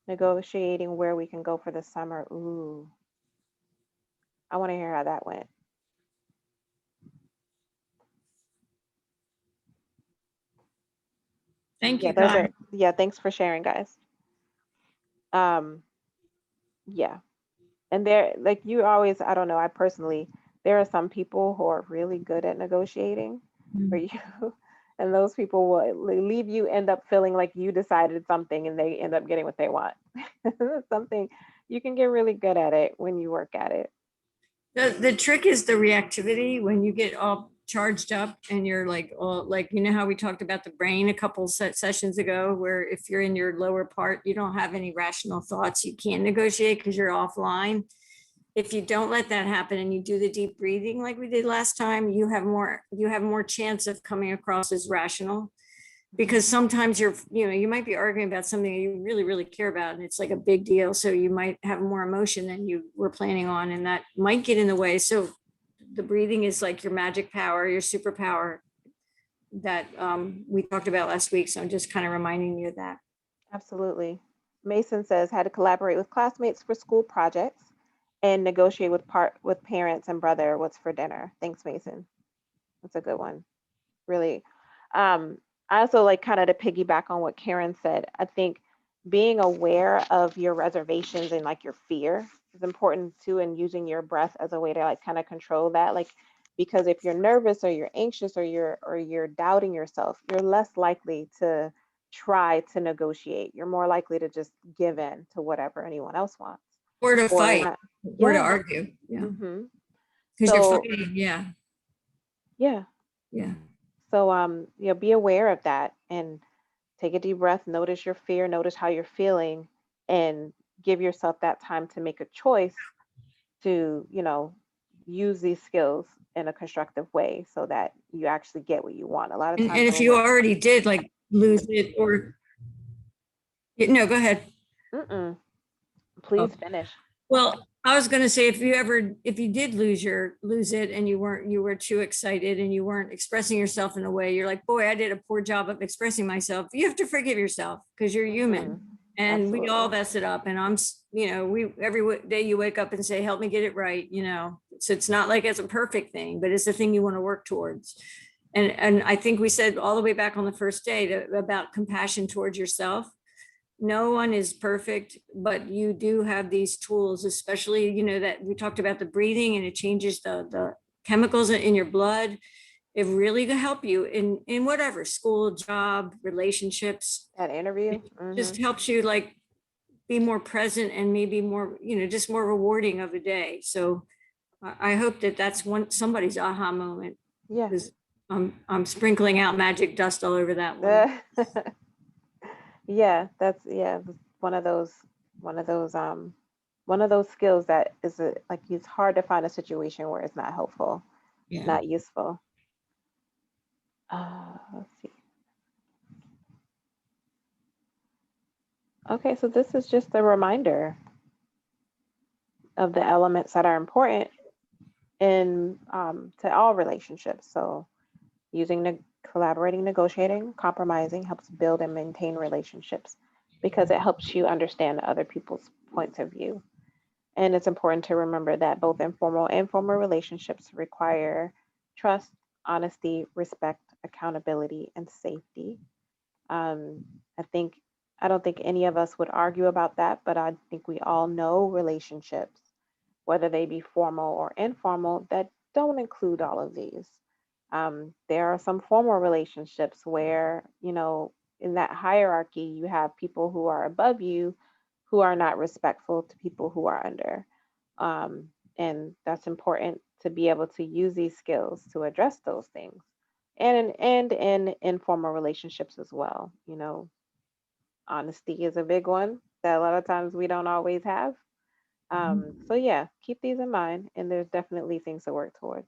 Negotiating where we can go for the summer. Ooh, I want to hear how that went.
Thank you, guys.
Thanks for sharing, guys. Yeah. And there, like you always, I don't know, I personally, there are some people who are really good at negotiating for you. And those people will leave you, end up feeling like you decided something and they end up getting what they want. Something you can get really good at it when you work at it.
The trick is the reactivity when you get all charged up and you're like, oh, like, you know how we talked about the brain a couple sessions ago, where if you're in your lower part, you don't have any rational thoughts, you can't negotiate because you're offline. If you don't let that happen and you do the deep breathing like we did last time, you have more chance of coming across as rational. Because sometimes you might be arguing about something you really, really care about, and it's like a big deal. So you might have more emotion than you were planning on, and that might get in the way. So the breathing is like your magic power, your superpower that we talked about last week. So I'm just kind of reminding you of that.
Absolutely. Mason says, had to collaborate with classmates for school projects and negotiate with parents and brother what's for dinner. Thanks, Mason. That's a good one. Really. I also like kind of to piggyback on what Karen said. I think being aware of your reservations and like your fear is important too, and using your breath as a way to like kind of control that. Like, because if you're nervous or you're anxious or you're doubting yourself, you're less likely to try to negotiate. You're more likely to just give in to whatever anyone else wants.
Or to fight, or to argue. Yeah.
Mm-hmm.
Because you're fighting. Yeah.
Yeah.
Yeah.
So, be aware of that and take a deep breath, notice your fear, notice how you're feeling, and give yourself that time to make a choice to, use these skills in a constructive way so that you actually get what you want. A lot of times.
And if you already did like lose it or, no, go ahead.
Please finish.
Well, I was going to say, if you did lose it and you were too excited and you weren't expressing yourself in a way, you're like, boy, I did a poor job of expressing myself. You have to forgive yourself because you're human. And Absolutely. We all mess it up. And every day you wake up and say, help me get it right. So it's not like it's a perfect thing, but it's the thing you want to work towards. And I think we said all the way back on the first day about compassion towards yourself. no one is perfect, but you do have these tools, especially, that we talked about the breathing and it changes the chemicals in your blood. It really can help you in whatever, school, job, relationships.
That interview.
It just helps you like be more present and maybe more, just more rewarding of a day. So I hope that that's somebody's aha moment,
Yeah.
because I'm sprinkling out magic dust all over that one.
Yeah, that's one of those one of those um one of those skills that is like it's hard to find a situation where it's not helpful,
Yeah.
not useful. Let's see. Okay, so this is just a reminder of the elements that are important in to all relationships. So collaborating, negotiating, compromising helps build and maintain relationships because it helps you understand other people's points of view. And it's important to remember that both informal and formal relationships require trust, honesty, respect, accountability, and safety. Um, I think I don't think any of us would argue about that, but I think we all know relationships, whether they be formal or informal, that don't include all of these. There are some formal relationships where, in that hierarchy, you have people who are above you who are not respectful to people who are under. Um, and that's important to be able to use these skills to address those things. And in informal relationships as well. Honesty is a big one that a lot of times we don't always have. So yeah, keep these in mind, and there's definitely things to work towards.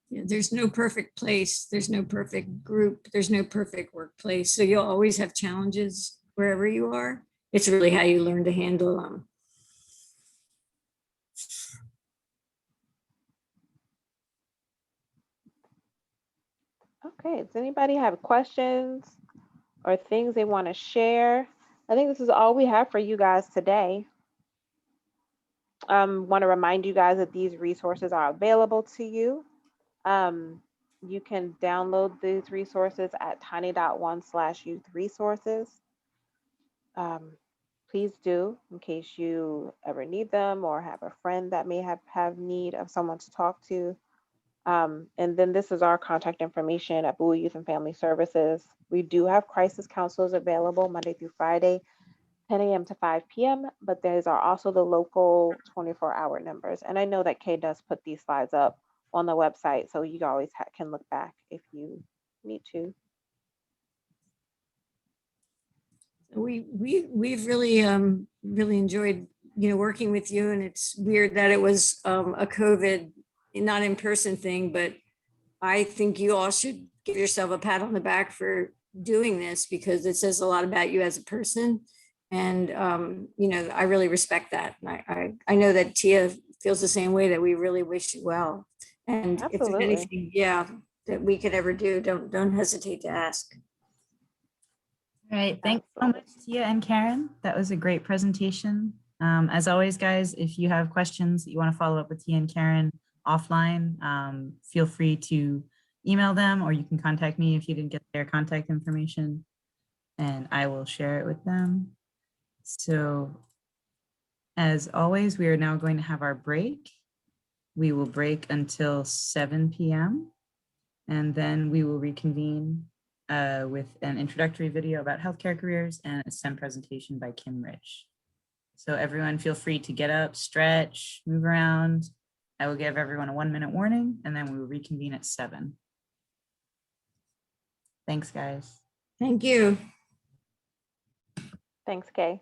Yeah, there's no perfect place. There's no perfect group. There's no perfect workplace. So you'll always have challenges wherever you are. It's really how you learn to handle them.
Okay, does anybody have questions or things they want to share? I think this is all we have for you guys today. Want to remind you guys that these resources are available to you. You can download these resources at tiny.one/youth resources. Please do, in case you ever need them or have a friend that may have need of someone to talk to. And then this is our contact information at Bowie Youth and Family Services. We do have crisis counselors available Monday through Friday, 10 a.m. to 5 p.m., but those are also the local 24-hour numbers. And I know that Kay does put these slides up on the website, so you always can look back if you need to.
We've really enjoyed working with you, and it's weird that it was a COVID not in person thing, but I think you all should give yourself a pat on the back for doing this because it says a lot about you as a person. And, I really respect that. And I know that Tia feels the same way, that we really wish you well. And if there's
Absolutely.
anything, that we could ever do, don't hesitate to ask.
All right, thanks so much, Tia and Karen. That was a great presentation. As always, guys, if you have questions that you want to follow up with Tia and Karen offline, feel free to email them, or you can contact me if you didn't get their contact information, and I will share it with them. So as always, we are now going to have our break. We will break until 7 p.m. and then we will reconvene with an introductory video about healthcare careers and a STEM presentation by Kim Rich. So everyone feel free to get up, stretch, move around. I will give everyone a 1-minute warning and then we will reconvene at 7. Thanks, guys.
Thank you.
Thanks, Kay.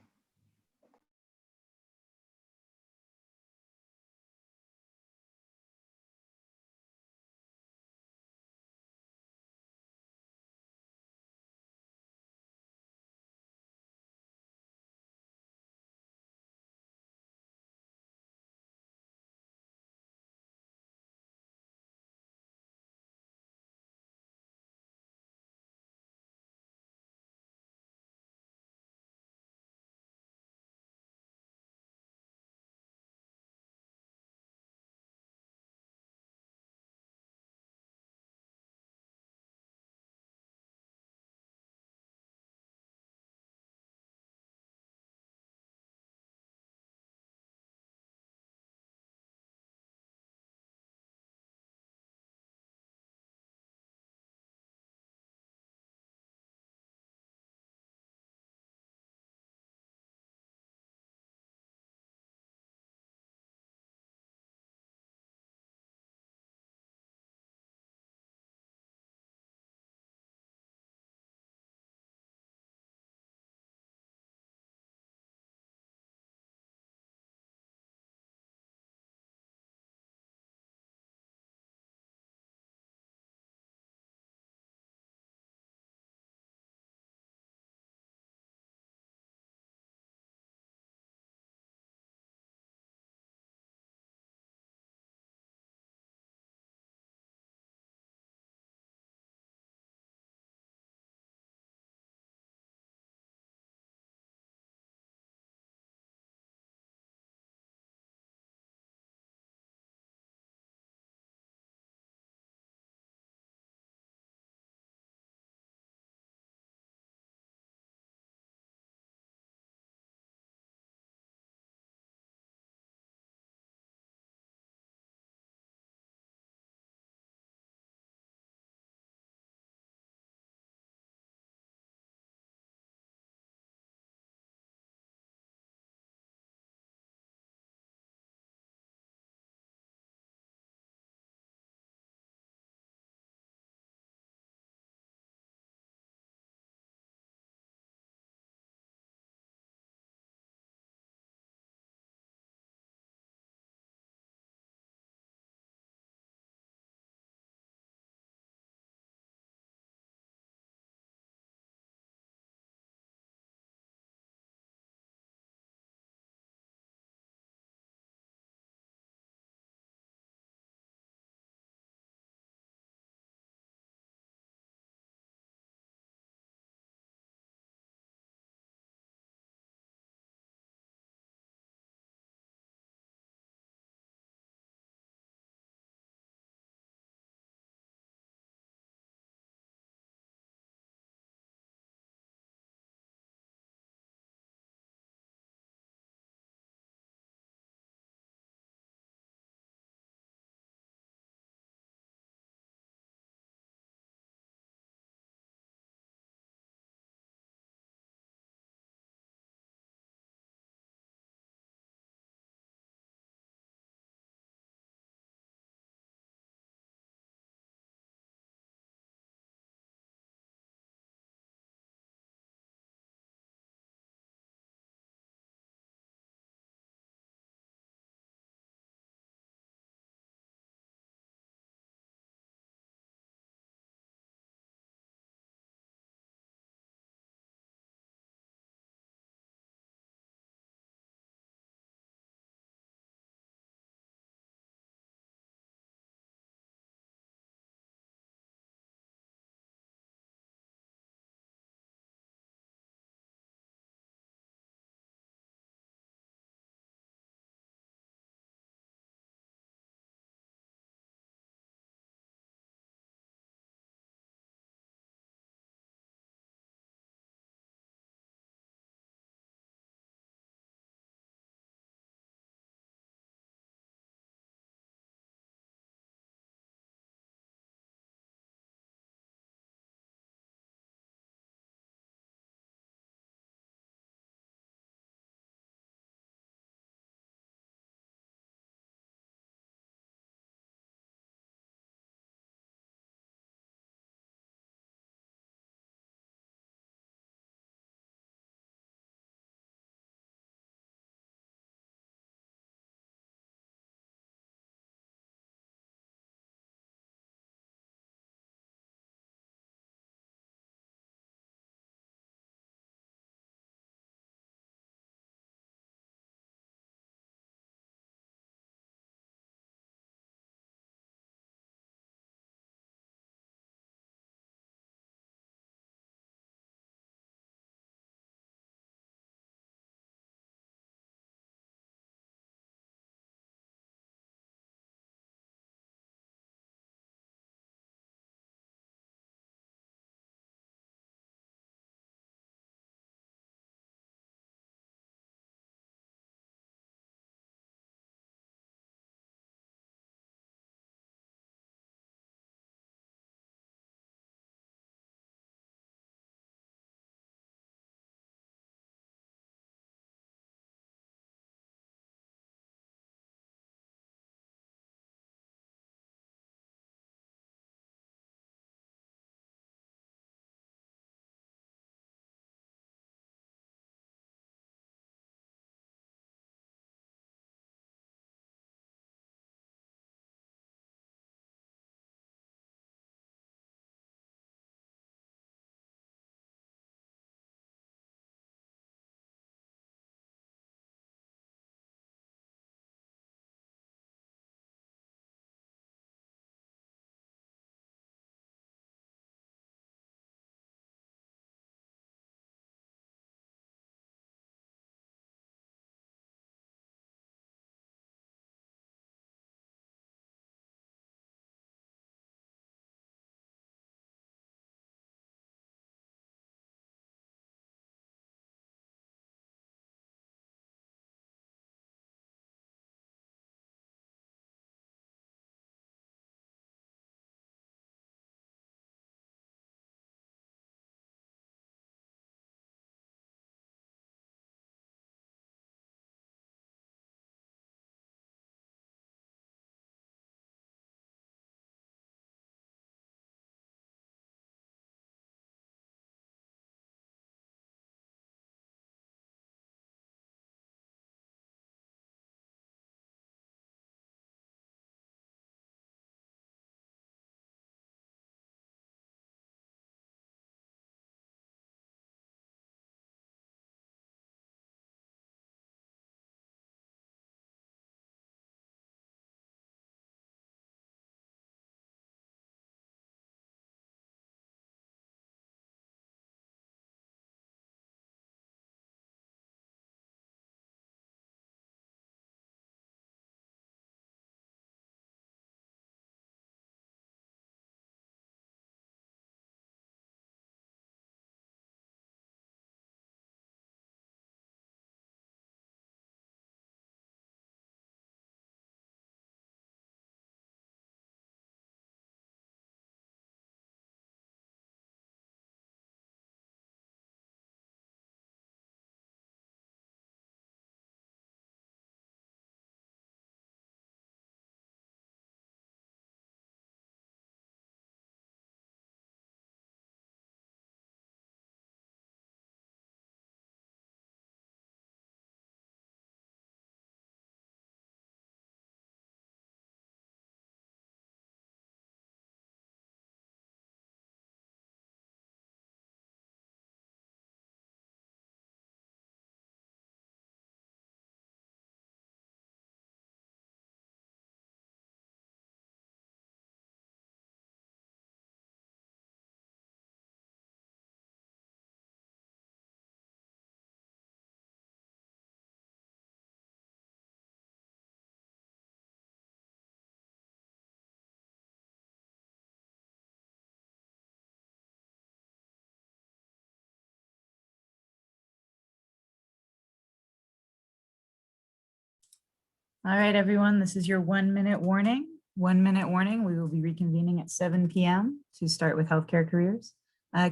All right, everyone, this is your 1 minute warning. 1 minute warning. We will be reconvening at 7 p.m. to start with healthcare careers.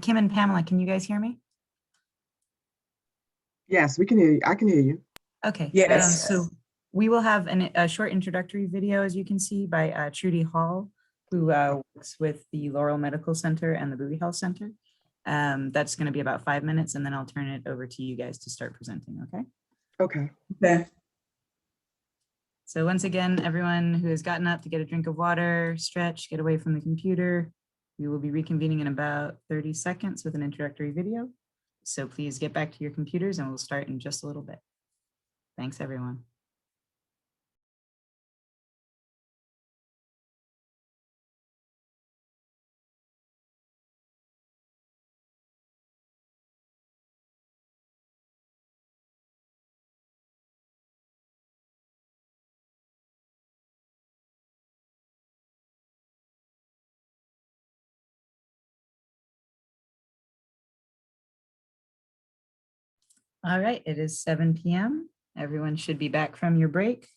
Kim and Pamela, can you guys hear me?
Yes, we can hear you. I can hear you.
Okay.
Yes.
So we will have a short introductory video, as you can see, by Trudy Hall, who works with the Laurel Medical Center and the Bowie Health Center. That's going to be about 5 minutes, and then I'll turn it over to you guys to start presenting, okay?
Okay.
Okay.
So once again, everyone who has gotten up to get a drink of water, stretch, get away from the computer, we will be reconvening in about 30 seconds with an introductory video. So please get back to your computers and we'll start in just a little bit. Thanks, everyone. All right, it is 7 p.m. Everyone should be back from your break.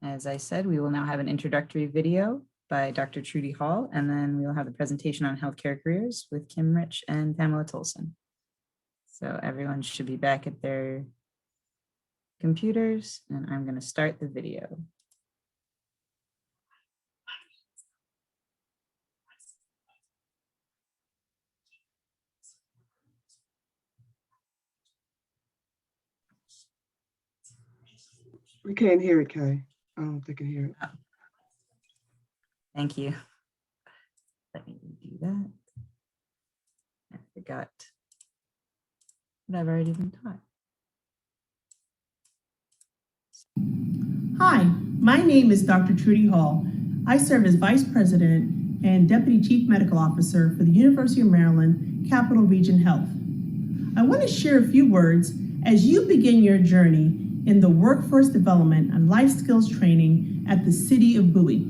As I said, we will now have an introductory video by Dr. Trudy Hall, and then we will have the presentation on healthcare careers with Kim Rich and Pamela Tolson. So everyone should be back at their computers, and I'm going to start the video.
We can't hear it, Kay. I don't think I can hear it.
Thank you. Let me do that. I forgot what I've already been taught.
Hi, my name is Dr. Trudy Hall. I serve as Vice President and Deputy Chief Medical Officer for the University of Maryland Capital Region Health. I want to share a few words as you begin your journey in the workforce development and life skills training at the City of Bowie.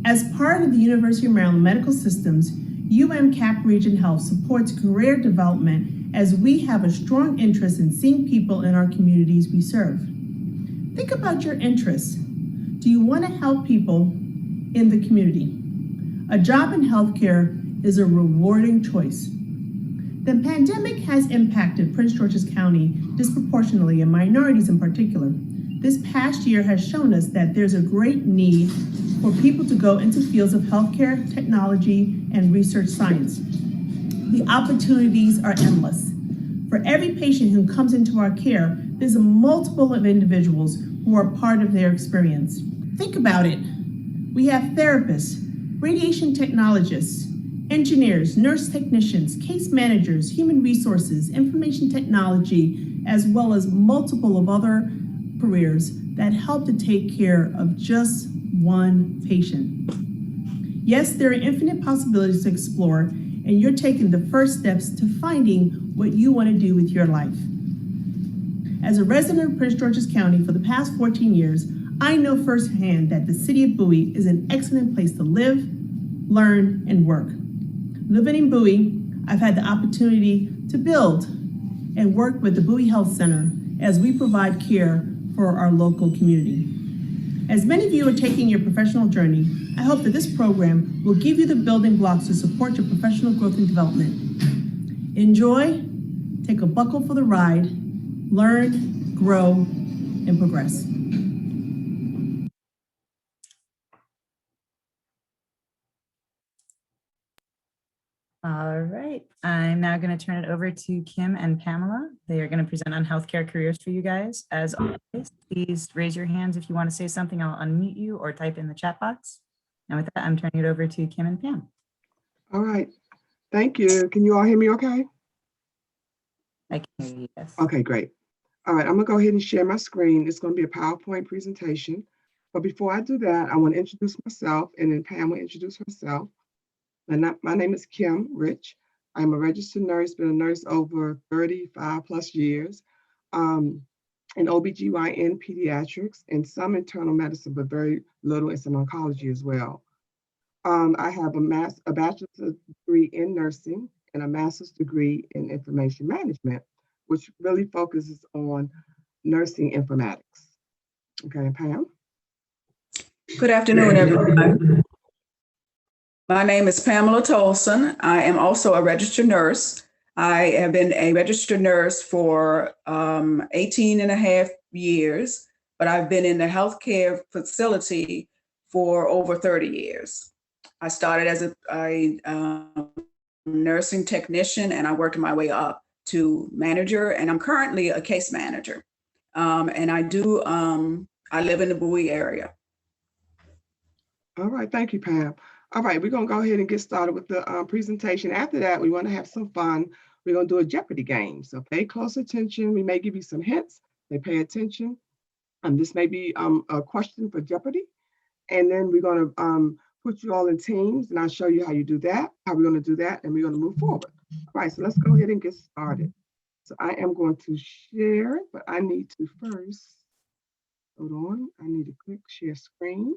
As part of the University of Maryland Medical System's Cap Region Health supports career development as we have a strong interest in seeing people in our communities we serve. Think about your interests. Do you want to help people in the community? A job in healthcare is a rewarding choice. The pandemic has impacted Prince George's County disproportionately, and minorities in particular. This past year has shown us that there's a great need for people to go into fields of healthcare, technology, and research science. The opportunities are endless. For every patient who comes into our care, there's a multiple of individuals who are part of their experience. Think about it. We have therapists, radiation technologists, engineers, nurse technicians, case managers, human resources, information technology, as well as multiple of other careers that help to take care of just one patient. Yes, there are infinite possibilities to explore, and you're taking the first steps to finding what you want to do with your life. As a resident of Prince George's County for the past 14 years, I know firsthand that the City of Bowie is an excellent place to live, learn, and work. Living in Bowie, I've had the opportunity to build and work with the Bowie Health Center as we provide care for our local community. As many of you are taking your professional journey, I hope that this program will give you the building blocks to support your professional growth and development. Enjoy, take a buckle for the ride, learn, grow, and progress.
All right, I'm now going to turn it over to Kim and Pamela. They are going to present on healthcare careers for you guys. As always, please raise your hands if you want to say something. I'll unmute you or type in the chat box. And with that, I'm turning it over to Kim and Pam.
All right. Thank you. Can you all hear me okay?
I can hear you, yes.
Okay, great. All right, I'm going to go ahead and share my screen. It's going to be a PowerPoint presentation. But before I do that, I want to introduce myself, and then Pam will introduce herself. My name is Kim Rich. I'm a registered nurse, been a nurse over 35 plus years, in OBGYN pediatrics and some internal medicine, but very little in some oncology as well. I have a bachelor's degree in nursing and a master's degree in information management, which really focuses on nursing informatics. Okay, Pam.
Good afternoon, everyone. My name is Pamela Tolson. I am also a registered nurse. I have been a registered nurse for 18 and a half years, but I've been in the healthcare facility for over 30 years. I started as a nursing technician, and I worked my way up to manager, and I'm currently a case manager. And I live in the Bowie area.
All right, thank you, Pam. All right, we're gonna go ahead and get started with the presentation. After that, we wanna have some fun. We're gonna do a Jeopardy game. So pay close attention. We may give you some hints. They pay attention. This may be a question for Jeopardy. And then we're gonna put you all in teams and I'll show you how you do that, how we're gonna do that, and we're gonna move forward. All right, so let's go ahead and get started. So I am going to share, but I need to first, hold on, I need to click share screen.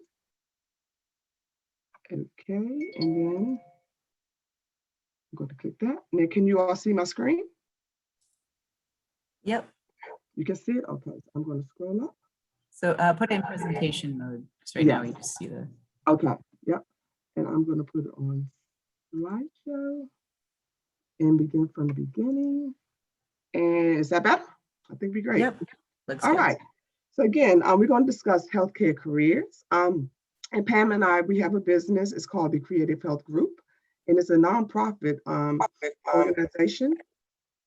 Okay, and then I'm going to click that. Now, can you all see my screen?
Yep.
You can see it? Okay, so I'm going to scroll up.
So put it in presentation mode, because right now we just see the.
Okay, yep. And I'm going to put it on slideshow and begin from the beginning. And is that better? I think it'd be great.
Yep. Looks
All
good.
right. So again, we're going to discuss healthcare careers. And Pam and I, we have a business. It's called the Creative Health Group, and it's a nonprofit organization.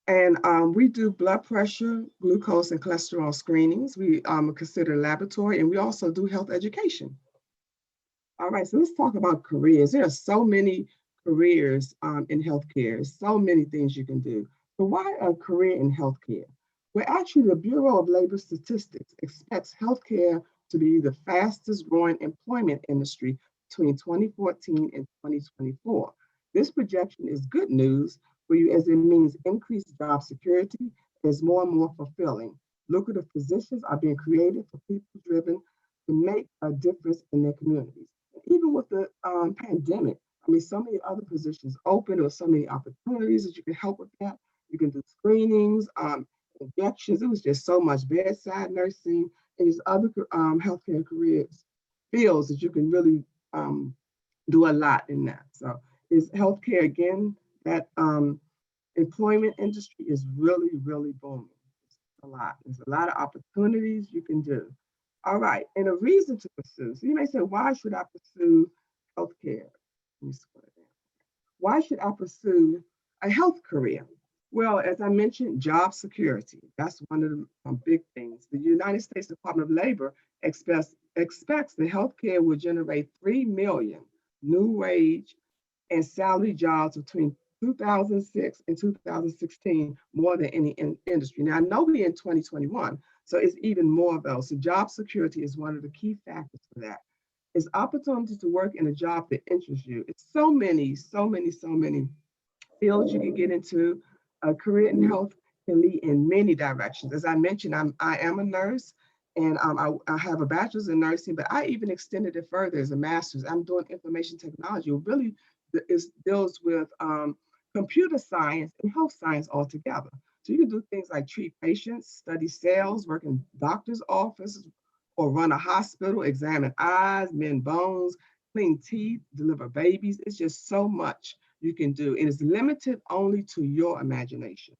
And we do blood pressure, glucose, and cholesterol screenings. We consider laboratory, and we also do health education. All right, so let's talk about careers. There are so many careers in healthcare, so many things you can do. So why a career in healthcare? Well, actually, the Bureau of Labor Statistics expects healthcare to be the fastest growing employment industry between 2014 and 2024. This projection is good news for you as it means increased job security is more and more fulfilling. Lucrative positions are being created for people driven to make a difference in their communities. Even with the pandemic, I mean, so many other positions open, or so many opportunities that you can help with that. You can do screenings, injections. It was just so much bedside nursing and these other healthcare careers, fields that you can really do a lot in that. So is healthcare, again, that employment industry is really, really booming. A lot. There's a lot of opportunities you can do. All right, and a reason to pursue. So you may say, why should I pursue healthcare? Let me scroll down. Why should I pursue a health career? Well, as I mentioned, job security. That's one of the big things. The United States Department of Labor expects that healthcare will generate 3 million new wage and salary jobs between 2006 and 2016, more than any industry. Now, I know we're in 2021, so it's even more of those. So job security is one of the key factors for that. It's opportunity to work in a job that interests you. It's so many fields you can get into. A career in health can lead in many directions. As I mentioned, I am a nurse, and I have a bachelor's in nursing, but I even extended it further as a master's. I'm doing information technology. It really deals with computer science and health science altogether. So you can do things like treat patients, study sales, work in doctor's offices, or run a hospital, examine eyes, mend bones, clean teeth, deliver babies. It's just so much you can do, and it's limited only to your imagination.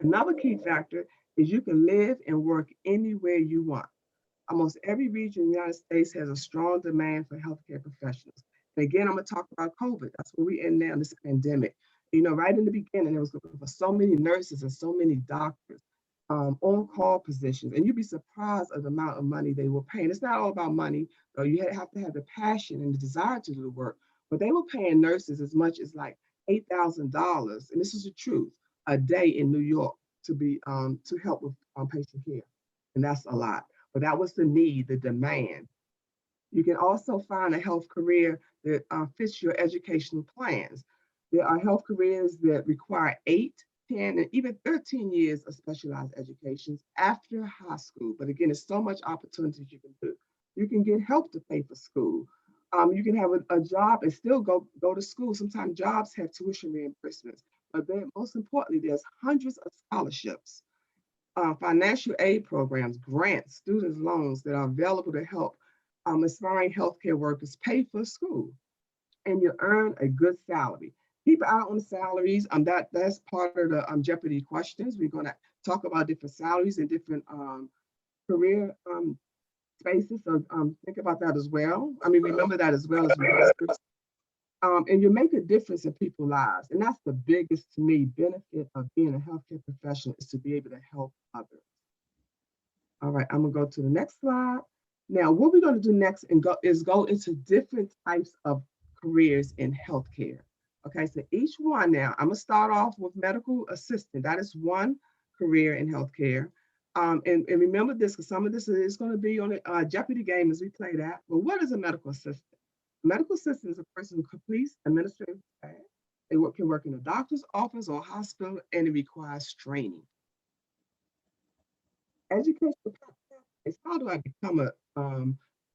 Another key factor is you can live and work anywhere you want. Almost every region in the United States has a strong demand for healthcare professionals. And again, I'm going to talk about COVID. That's where we're in now, this pandemic. You know, right in the beginning, there was looking for so many nurses and so many doctors, on-call positions, and you'd be surprised at the amount of money they were paying. It's not all about money, though. You have to have the passion and the desire to do the work. But they were paying nurses as much as like $8,000, and this is the truth, a day in New York to be to help with patient care, and that's a lot. But that was the need, the demand. You can also find a health career that fits your educational plans. There are health careers that require 8, 10, and even 13 years of specialized education after high school. But again, there's so much opportunities you can do. You can get help to pay for school. You can have a job and still go to school. Sometimes jobs have tuition reimbursements. But then most importantly, there's hundreds of scholarships. financial aid programs, grants, student loans that are available to help aspiring healthcare workers pay for school. And you earn a good salary. Keep an eye on salaries. That's part of the Jeopardy questions. We're going to talk about different salaries and different career spaces. So think about that as well. I mean, remember that as well as we and you make a difference in people's lives. And that's the biggest, to me, benefit of being a healthcare professional, is to be able to help others. All right, I'm gonna go to the next slide. Now, what we're gonna do next is go into different types of careers in healthcare. Okay, so each one now, I'm gonna start off with medical assistant. That is one career in healthcare. And remember this, because some of this is gonna be on a Jeopardy game as we play that. But what is a medical assistant? A medical assistant is a person who completes administrative tasks. They can work in a doctor's office or hospital, and it requires training. Educational pathways. How do I become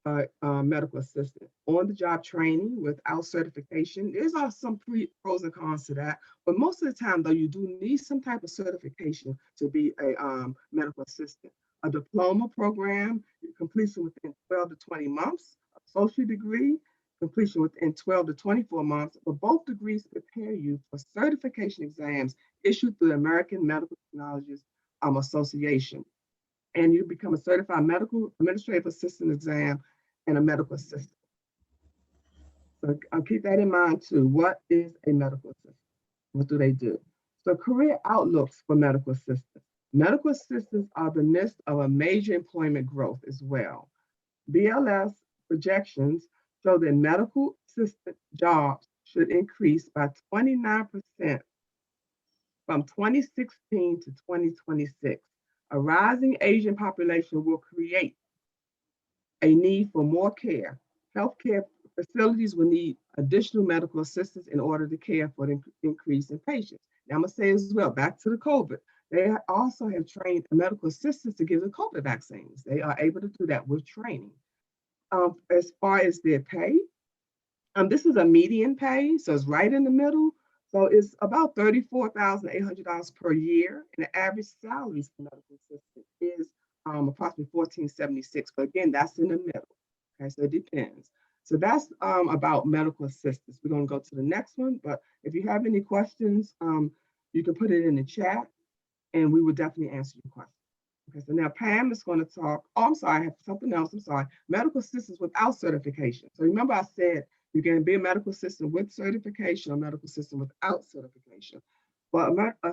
a medical assistant? On-the-job training without certification. There's some pros and cons to that, but most of the time, though, you do need some type of certification to be a medical assistant. A diploma program, completion within 12 to 20 months. Associate degree, completion within 12 to 24 months. But both degrees prepare you for certification exams issued through the American Medical Technologists Association. And you become a certified medical administrative assistant exam and a medical assistant. So I'll keep that in mind too. What is a medical assistant? What do they do? So career outlooks for medical assistants. Medical assistants are the midst of a major employment growth as well. BLS projections show that medical assistant jobs should increase by 29% from 2016 to 2026. A rising Asian population will create a need for more care. Healthcare facilities will need additional medical assistance in order to care for the increase in patients. Now I'm gonna say as well, back to the COVID, they also have trained medical assistants to give the COVID vaccines. They are able to do that with training. As far as their pay, this is a median pay, so it's right in the middle. So it's about $34,800 per year, and the average salary for medical assistant is approximately $1,476. But again, that's in the middle. Okay, so it depends. So that's about medical assistants. We're going to go to the next one, but if you have any questions, you can put it in the chat, and we will definitely answer your question. Okay, so now Pam is going to talk. Oh, I'm sorry, I have something else. I'm sorry. Medical assistants without certification. So remember, I said you can be a medical assistant with certification or medical assistant without certification. But a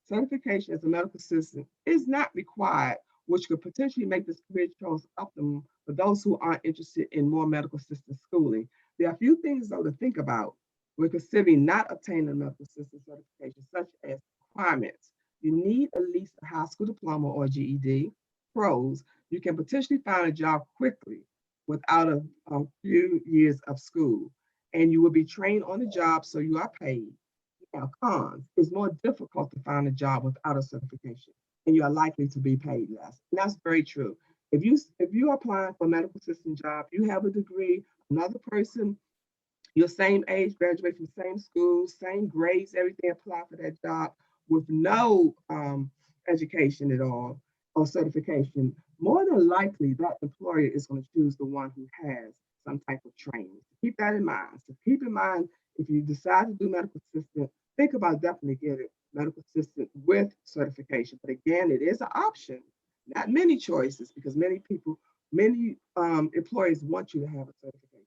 certification as a medical assistant is not required, which could potentially make this career choice optimal for those who aren't interested in more medical assistant schooling. There are a few things, though, to think about when considering not obtaining a medical assistant certification, such as requirements. You need at least a high school diploma or GED. Pros, you can potentially find a job quickly without a few years of school, and you will be trained on the job, so you are paid. Now, cons, it's more difficult to find a job without a certification, and you are likely to be paid less. And that's very true. If you are applying for a medical assistant job, you have a degree, another person, your same age, graduate from the same school, same grades, everything, apply for that job with no education at all or certification, more than likely that employer is going to choose the one who has some type of training. Keep that in mind. So keep in mind, if you decide to do medical assistant, think about definitely getting medical assistant with certification. But again, it is an option, not many choices, because many employers want you to have a certification.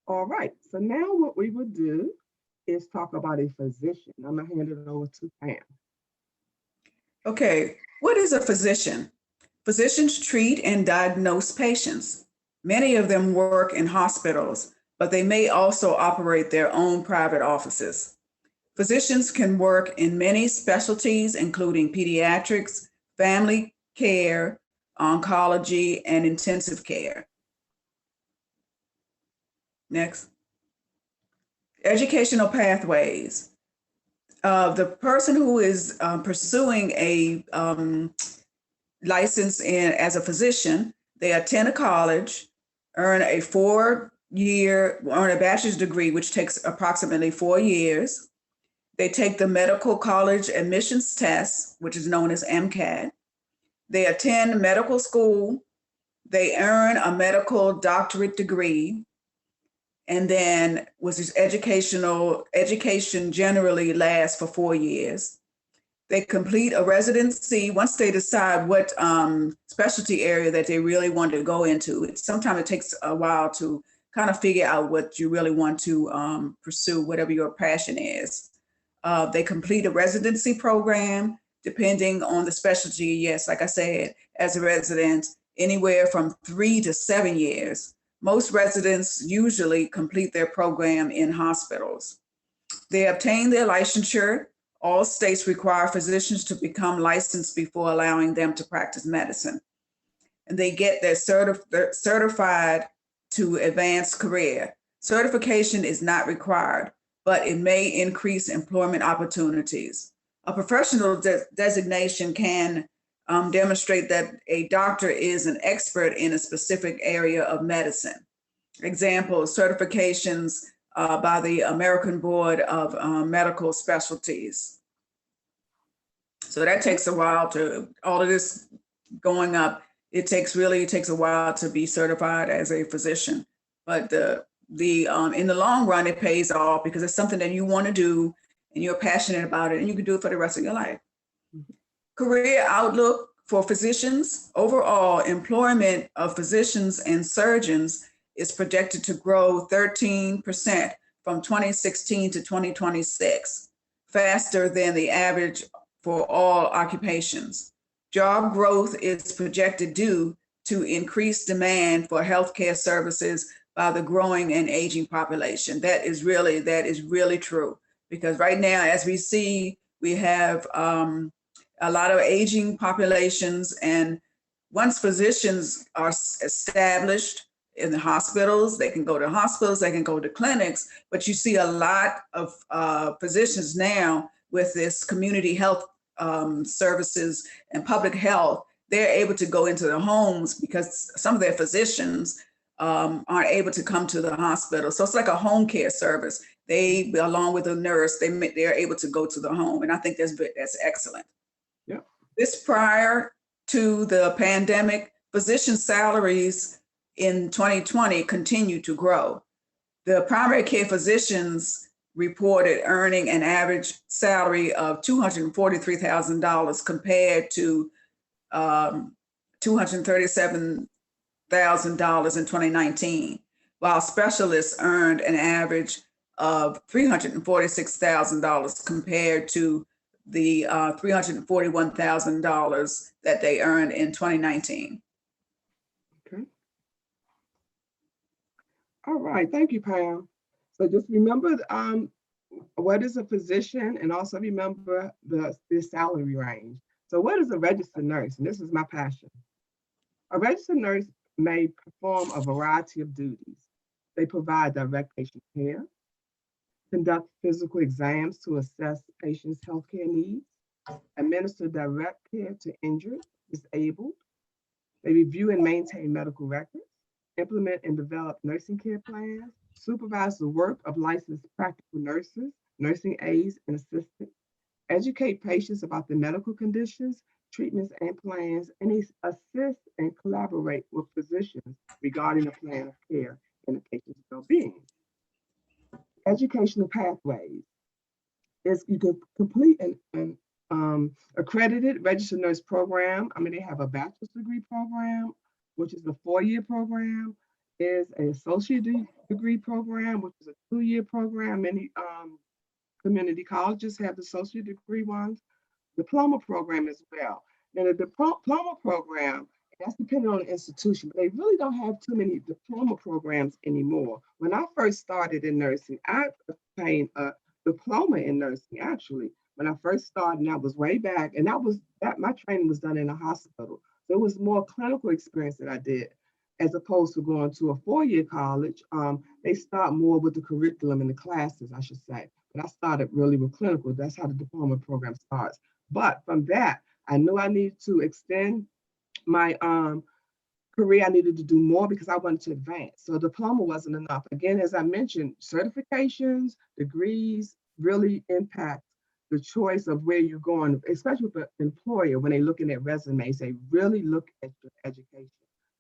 All right, so now what we would do is talk about a physician. I'm gonna hand it over to Pam.
Okay, what is a physician? Physicians treat and diagnose patients. Many of them work in hospitals, but they may also operate their own private offices. Physicians can work in many specialties, including pediatrics, family care, oncology, and intensive care. Next. Educational pathways. The person who is pursuing a license as a physician, they attend a college, earn a bachelor's degree, which takes approximately 4 years. They take the medical college admissions test, which is known as MCAT. They attend medical school. They earn a medical doctorate degree. And then education generally lasts for 4 years. They complete a residency once they decide what specialty area that they really want to go into. Sometimes it takes a while to kind of figure out what you really want to pursue, whatever your passion is. They complete a residency program, depending on the specialty. Yes, like I said, as a resident, anywhere from 3 to 7 years. Most residents usually complete their program in hospitals. They obtain their licensure. All states require physicians to become licensed before allowing them to practice medicine. And they get their certified to advanced career. Certification is not required, but it may increase employment opportunities. A professional designation can demonstrate that a doctor is an expert in a specific area of medicine. Example, certifications by the American Board of Medical Specialties. So that takes a while to, all of this going up, it takes a while to be certified as a physician. But in the long run, it pays off because it's something that you want to do and you're passionate about it and you can do it for the rest of your life. Career outlook for physicians. Overall, employment of physicians and surgeons is projected to grow 13% from 2016 to 2026, faster than the average for all occupations. Job growth is projected due to increased demand for healthcare services by the growing and aging population. That is really true, because right now, as we see, we have a lot of aging populations, and once physicians are established in the hospitals, they can go to hospitals, they can go to clinics, but you see a lot of physicians now with this community health services and public health. They're able to go into the homes because some of their physicians aren't able to come to the hospital. So it's like a home care service. They, along with a nurse, they're able to go to the home. And I think that's excellent.
Yeah.
This prior to the pandemic, physician salaries in 2020 continue to grow. The primary care physicians reported earning an average salary of $243,000 compared to $237,000 in 2019, while specialists earned an average of $346,000 compared to the $341,000 that they earned in 2019.
Okay. All right, thank you, Pam. So just remember what is a physician, and also remember the salary range. So what is a registered nurse? And this is my passion. A registered nurse may perform a variety of duties. They provide direct patient care, conduct physical exams to assess patients' healthcare needs, administer direct care to injured, disabled. They review and maintain medical records, implement and develop nursing care plans, supervise the work of licensed practical nurses, nursing aides, and assistants, educate patients about the medical conditions, treatments, and plans, and they assist and collaborate with physicians regarding a plan of care and the patient's well-being. Educational pathways is you can complete an accredited registered nurse program. I mean, they have a bachelor's degree program, which is a 4-year program, is an associate degree program, which is a 2-year program. Many community colleges have the associate degree ones, diploma program as well. Now the diploma program, that's depending on the institution, but they really don't have too many diploma programs anymore. When I first started in nursing, I obtained a diploma in nursing, actually. When I first started, and that was way back, and my training was done in a hospital. So it was more clinical experience that I did, as opposed to going to a 4-year college. They start more with the curriculum and the classes, I should say. But I started really with clinical. That's how the diploma program starts. But from that, I knew I needed to extend my career. I needed to do more because I wanted to advance. So diploma wasn't enough. Again, as I mentioned, certifications, degrees really impact the choice of where you're going, especially with an employer, when they're looking at resumes, they really look at your education.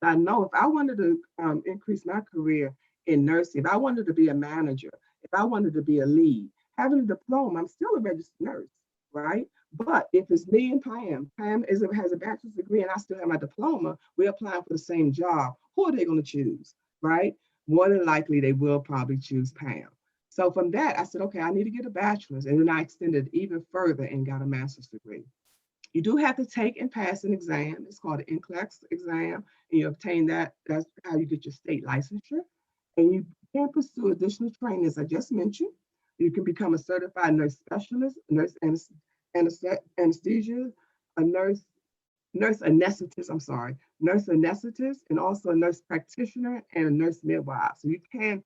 So I know if I wanted to increase my career in nursing, if I wanted to be a manager, if I wanted to be a lead, having a diploma, I'm still a registered nurse, right? But if it's me and Pam has a bachelor's degree and I still have my diploma, we're applying for the same job. Who are they going to choose, right? More than likely, they will probably choose Pam. So from that, I said, okay, I need to get a bachelor's. And then I extended even further and got a master's degree. You do have to take and pass an exam. It's called an NCLEX exam. And you obtain that. That's how you get your state licensure. And you can pursue additional training, as I just mentioned. You can become a certified nurse specialist, a nurse anesthesia, a nurse anesthetist, nurse anesthetist, and also a nurse practitioner and a nurse midwife. So you can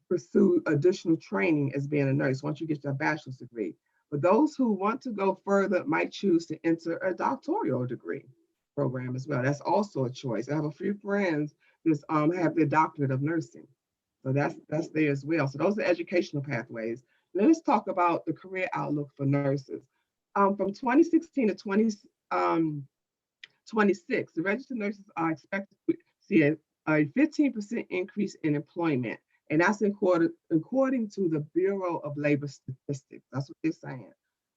pursue additional training as being a nurse once you get your bachelor's degree. But those who want to go further might choose to enter a doctoral degree program as well. That's also a choice. I have a few friends that have their doctorate of nursing. So that's there as well. So those are educational pathways. Now let's talk about the career outlook for nurses. From 2016 to 2026, the registered nurses are expected to see a 15% increase in employment. And that's according to the Bureau of Labor Statistics. That's what they're saying.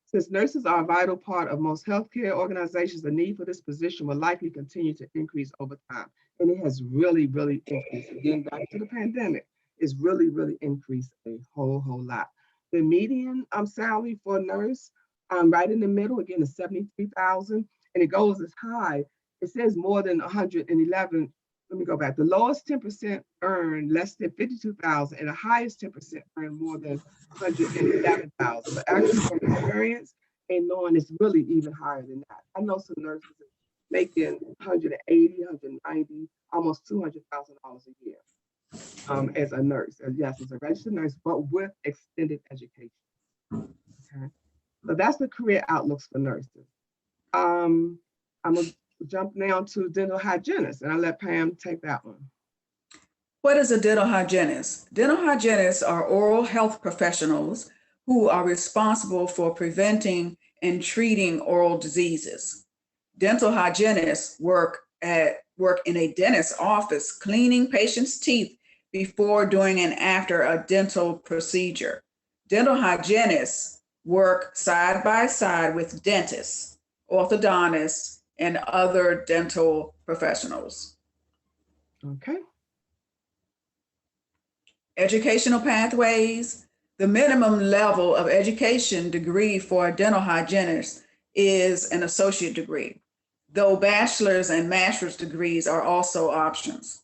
Since nurses are a vital part of most healthcare organizations, the need for this position will likely continue to increase over time. And it has really, really increased. Again, back to the pandemic, it's really, really increased a whole lot. The median salary for a nurse, right in the middle, again, is $73,000, and it goes as high. It says more than 111. Let me go back. The lowest 10% earn less than $52,000, and the highest 10% earn more than $111,000. But actually, from experience and knowing, it's really even higher than that. I know some nurses making $180,000, $190,000, almost $200,000 a year as a nurse. Yes, as a registered nurse, but with extended education. Okay, so that's the career outlooks for nurses. I'm gonna jump now to dental hygienists, and I'll let Pam take that one.
What is a dental hygienist? Dental hygienists are oral health professionals who are responsible for preventing and treating oral diseases. Dental hygienists work in a dentist's office, cleaning patients' teeth before, during, and after a dental procedure. Dental hygienists work side by side with dentists, orthodontists, and other dental professionals.
Okay.
Educational pathways. The minimum level of education degree for a dental hygienist is an associate degree, though bachelor's and master's degrees are also options.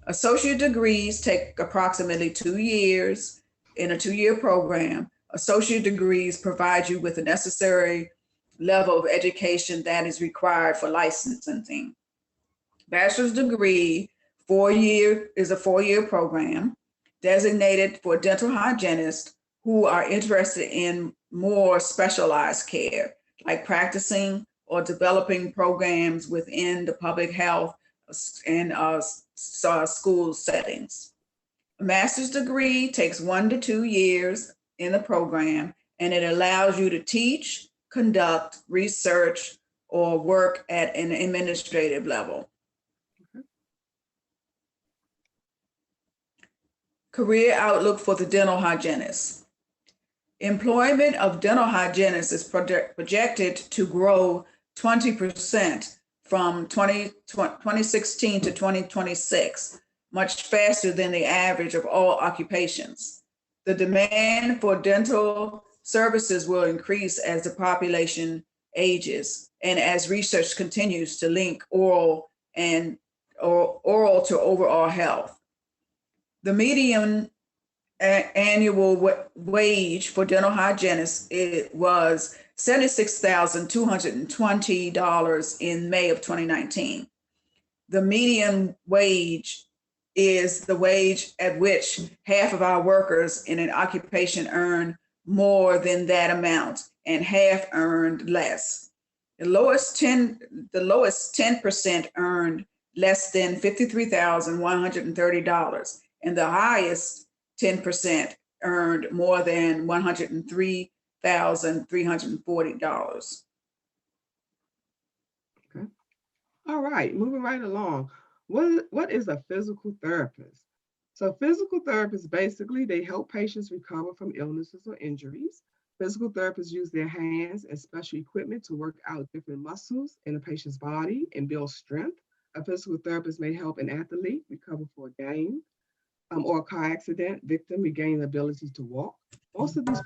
Associate degrees take approximately 2 years in a 2-year program. Associate degrees provide you with the necessary level of education that is required for licensing. Bachelor's degree is a 4-year program designated for dental hygienists who are interested in more specialized care, like practicing or developing programs within the public health and school settings. A master's degree takes 1 to 2 years in the program, and it allows you to teach, conduct research, or work at an administrative level.
Okay.
Career outlook for the dental hygienist. Employment of dental hygienists is projected to grow 20% from 2016 to 2026, much faster than the average of all occupations. The demand for dental services will increase as the population ages and as research continues to link oral to overall health. The median annual wage for dental hygienists was $76,220 in May of 2019. The median wage is the wage at which half of our workers in an occupation earn more than that amount and half earned less. The lowest 10% earned less than $53,130, and the highest 10% earned more than $103,000. $12,340.
All right, moving right along. What is a physical therapist? So physical therapists, basically, they help patients recover from illnesses or injuries. Physical therapists use their hands and special equipment to work out different muscles in a patient's body and build strength. A physical therapist may help an athlete recover for a game or a car accident victim regain the ability to walk. Most of these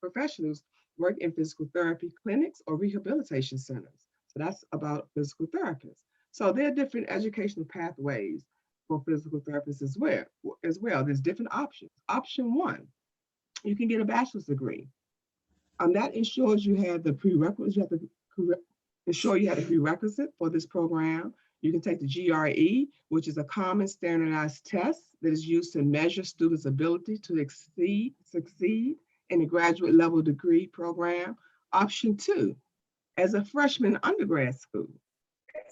professionals work in physical therapy clinics or rehabilitation centers. So that's about physical therapists. So there are different educational pathways for physical therapists as well. There's different options. Option one, you can get a bachelor's degree. That ensures you have the prerequisites. You have to ensure you have the prerequisite for this program. You can take the GRE, which is a common standardized test that is used to measure students' ability to succeed in a graduate level degree program. Option two, as a freshman in undergrad school,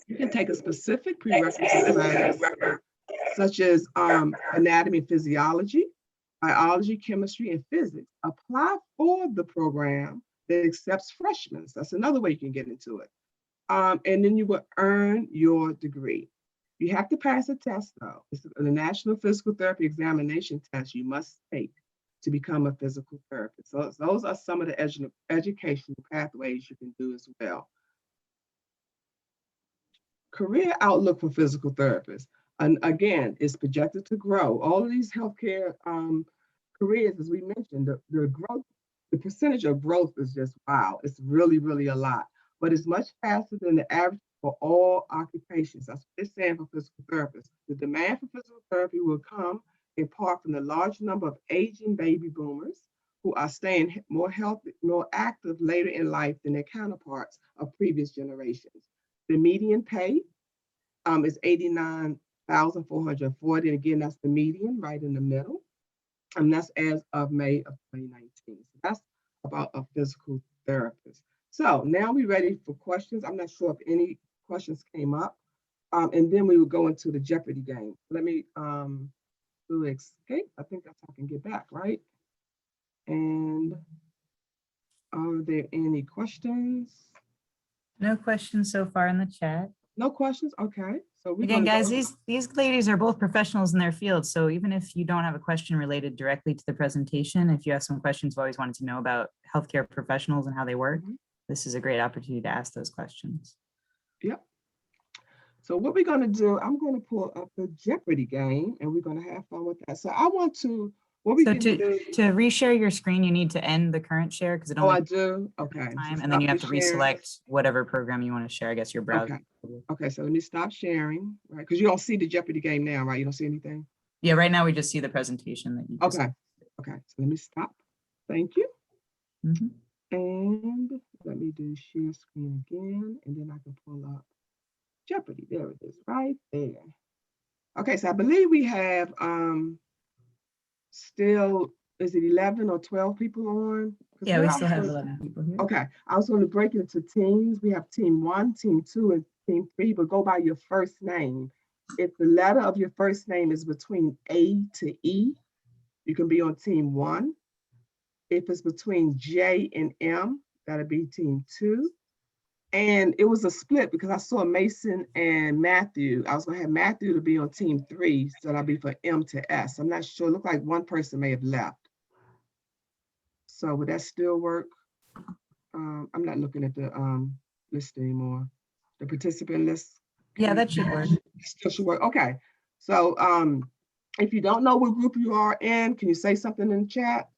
you can take a specific prerequisite class, such as anatomy and physiology, biology, chemistry, and physics. Apply for the program that accepts freshmen. So that's another way you can get into it. And then you will earn your degree. You have to pass a test though. It's the National Physical Therapy Examination test you must take to become a physical therapist. So those are some of the educational pathways you can do as well. Career outlook for physical therapists. And again, it's projected to grow. All of these healthcare careers, as we mentioned, the growth, the percentage of growth is just wow. It's really, really a lot. But it's much faster than the average for all occupations. That's what they're saying for physical therapists. The demand for physical therapy will come in part from the large number of aging baby boomers who are staying more healthy, more active later in life than their counterparts of previous generations. The median pay is $89,440. And again, that's the median right in the middle. And that's as of May of 2019. So that's about a physical therapist. So now we're ready for questions. I'm not sure if any questions came up. And then we will go into the Jeopardy game. Let me do escape. I think that's how I can get back, right? And are there any questions?
No questions so far in the chat.
No questions? Okay. So we
Again, guys, these ladies are both professionals in their field. So even if you don't have a question related directly to the presentation, if you have some questions you always wanted to know about healthcare professionals and how they work, this is a great opportunity to ask those questions. Yep.
So what we're going to do, I'm going to pull up the Jeopardy game and we're going to have fun with that. So I want to, what we
so
can do.
To reshare your screen, you need to end the current share because it only
I do? Okay.
time, and then you have to reselect whatever program you want to share, I guess your browser.
Okay, so let me stop sharing, right? Because you don't see the Jeopardy game now, right? You don't see anything?
Yeah, right now we just see the presentation that you just
Okay, so let me stop. Thank you. And let me do share screen again, and then I can pull up Jeopardy. There it is, right there. Okay, so I believe we have still, is it 11 or 12 people on?
Yeah, we still have 11 people here.
Okay, I was going to break it into teams. We have team 1, team 2, and team 3, but go by your first name. If the letter of your first name is between A to E, you can be on team 1. If it's between J and M, that'll be team 2. And it was a split because I saw Mason and Matthew. I was going to have Matthew to be on team 3, so that'll be for M to S. I'm not sure. It looked like one person may have left. So would that still work? I'm not looking at the list anymore. The participant list.
Yeah, that should work.
Still should work. Okay. So if you don't know what group you are in, can you say something in the chat?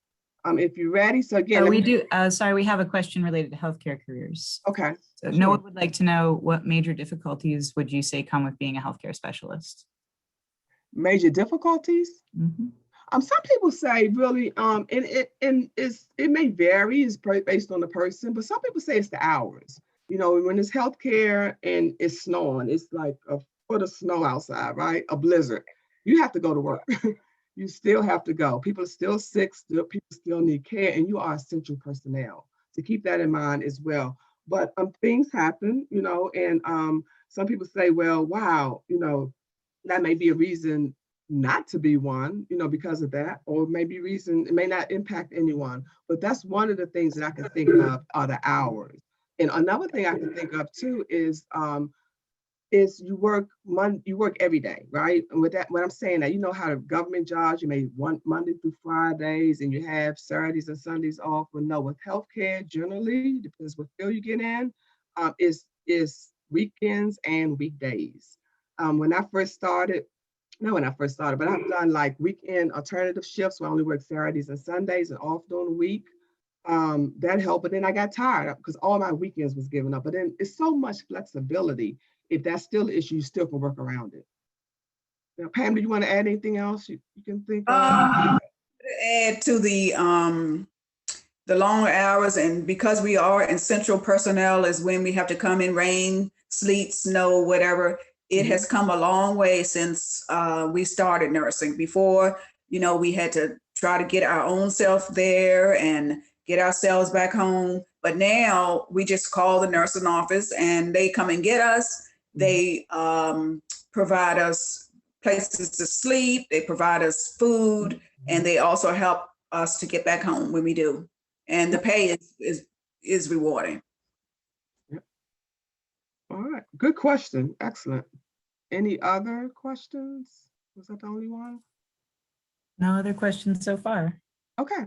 If you're ready. So again,
we do. Sorry, we have a question related to healthcare careers.
Okay.
So Noah would like to know what major difficulties would you say come with being a healthcare specialist?
Major difficulties? Some people say really, and it may vary, it's based on the person, but some people say it's the hours. You know, when it's healthcare and it's snowing, it's like a foot of snow outside, right? A blizzard. You have to go to work. You still have to go. People are still sick, people still need care, and you are essential personnel. To keep that in mind as well. But things happen, you know, and some people say, well, wow, you know, that may be a reason not to be one, because of that, or maybe reason it may not impact anyone. But that's one of the things that I can think of are the hours. And another thing I can think of too is you work every day, right? And with that, when I'm saying that, how the government jobs, you may work Monday through Fridays and you have Saturdays and Sundays off. But no, with healthcare, generally, depends what field you get in, is weekends and weekdays. When I first started, not when I first started, but I've done like weekend alternative shifts where I only work Saturdays and Sundays and off during the week. That helped, but then I got tired because all my weekends was given up. But then it's so much flexibility. If that's still an issue, you still can work around it. Now, Pam, do you want to add anything else you can think of?
Add to the long hours, and because we are in central personnel is when we have to come in rain, sleet, snow, whatever. It has come a long way since we started nursing. Before, we had to try to get our own self there and get ourselves back home. But now we just call the nursing office and they come and get us. They provide us places to sleep. They provide us food, and they also help us to get back home when we do. And the pay is rewarding.
Yep. All right, good question. Excellent. Any other questions? Was that the only one?
No other questions so far.
Okay.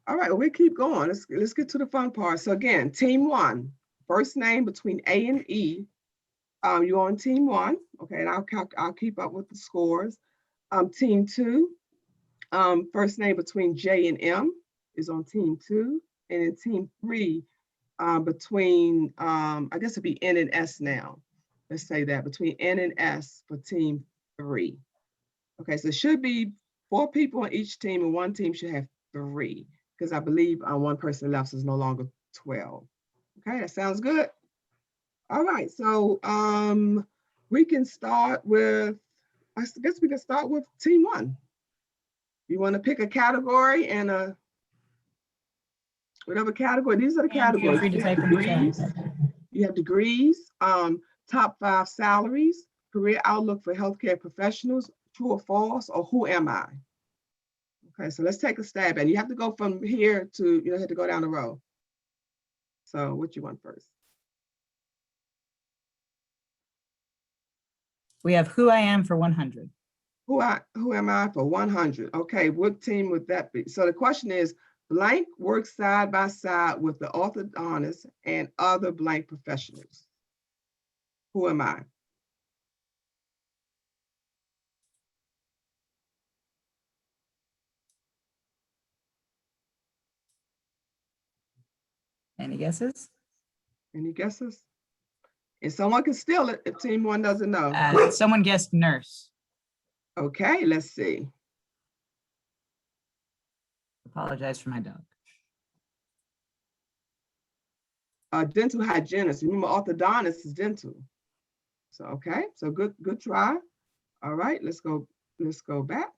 All right, well, we keep going. Let's get to the fun part. So again, team one, first name between A and E. You're on team one, okay, and I'll keep up with the scores. Team two, first name between J and M is on team two, and in team three, between I guess it'd be N and S now. Let's say that between N and S for team three. Okay, so it should be 4 people on each team, and one team should have 3, because I believe one person left, so it's no longer 12. Okay, that sounds good. All right, so we can start with, I guess we can start with team one. You want to pick a category and whatever category, these are the categories.
Feel free to type in the chat.
You have degrees, top 5 salaries, career outlook for healthcare professionals, true or false, or who am I? Okay, so let's take a stab at it. You have to go from here to, you have to go down the row. So what you want first?
We have who I am for 100.
Who am I for 100? Okay, what team would that be? So the question is, blank works side by side with the orthodontist and other blank professionals. Who am I?
Any guesses?
Any guesses? And someone can steal it if team one doesn't know.
Someone guessed nurse.
Okay, let's see.
Apologize for my dog.
Dental hygienist. Remember, orthodontist is dental. So okay, so good try. All right, let's go back.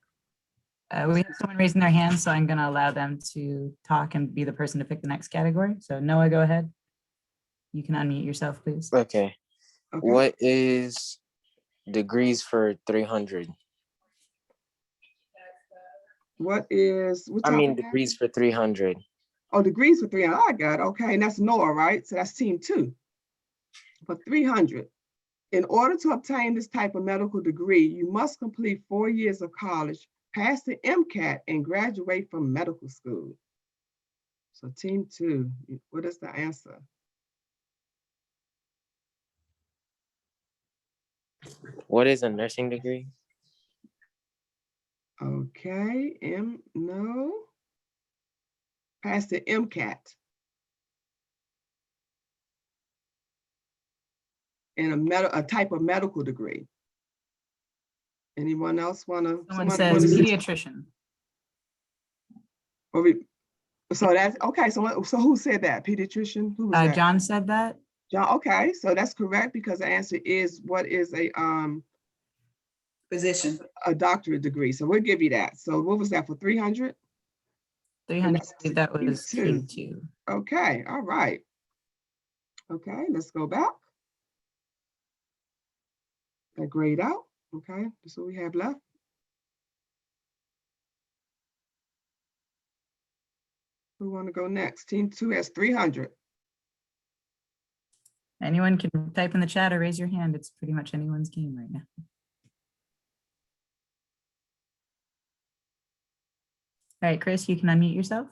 We have someone raising their hand, so I'm going to allow them to talk and be the person to pick the next category. So Noah, go ahead. You can unmute yourself, please.
Okay. What is degrees for 300? Degrees for 300.
Oh, degrees for 300. I got it. Okay, and that's Noah, right? So that's team 2. For 300. In order to obtain this type of medical degree, you must complete 4 years of college, pass the MCAT, and graduate from medical school. So team 2, what is the answer?
What is a nursing degree?
Okay, no. Pass the MCAT. And a type of medical degree. Anyone else wanna?
Someone says pediatrician.
So that's okay. So who said that? Pediatrician? Who was that?
John said that.
John. Okay, so that's correct because the answer is what is a
Physician.
A doctorate degree. So we'll give you that. So what was that for 300?
300. That was team 2.
Okay. All right. Okay. Let's go back. That grade out. Okay. That's what we have left. Who want to go next? Team 2 has 300.
Anyone can type in the chat or raise your hand. It's pretty much anyone's game right now. All right, Chris, you can unmute yourself.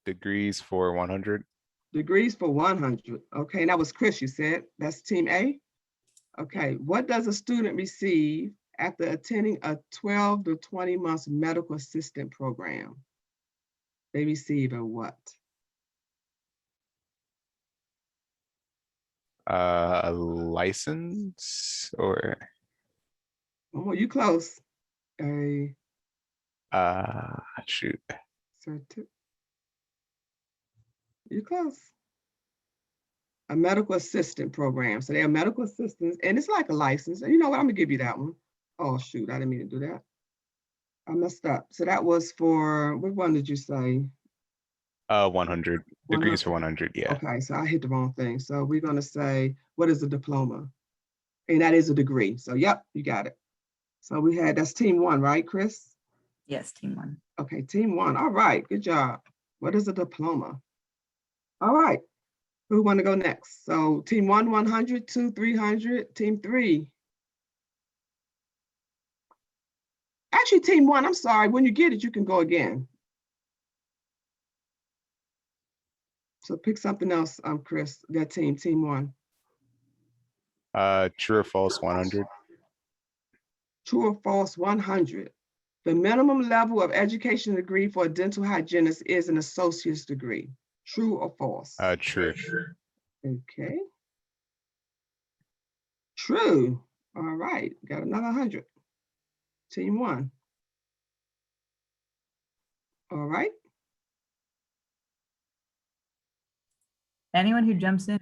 Degrees for 100.
Degrees for 100. Okay, that was Chris, you said. That's team A. Okay, what does a student receive after attending a 12 to 20 months medical assistant program? They receive a what?
A license or
Oh, you close. A
shoot.
certi- You close. A medical assistant program. So they are medical assistants, and it's like a license. You know what? I'm gonna give you that one. Oh shoot, I didn't mean to do that. I messed up. So that was for, what one did you say?
100 degrees
100.
for 100. Yeah.
Okay, so I hit the wrong thing. So we're gonna say, what is a diploma? And that is a degree. So yep, you got it. So we had, that's team 1, right, Chris?
Yes, team 1.
Okay, team 1. All right, good job. What is a diploma? All right, who want to go next? So team 1, 100, 2, 300, team 3. Actually, team 1, I'm sorry, when you get it, you can go again. So pick something else, Chris, that team 1.
True or false 100.
True or false 100. The minimum level of education degree for a dental hygienist is an associate's degree. True or false?
True.
Okay. True. All right, got another 100. Team 1. All right.
Anyone who jumps in,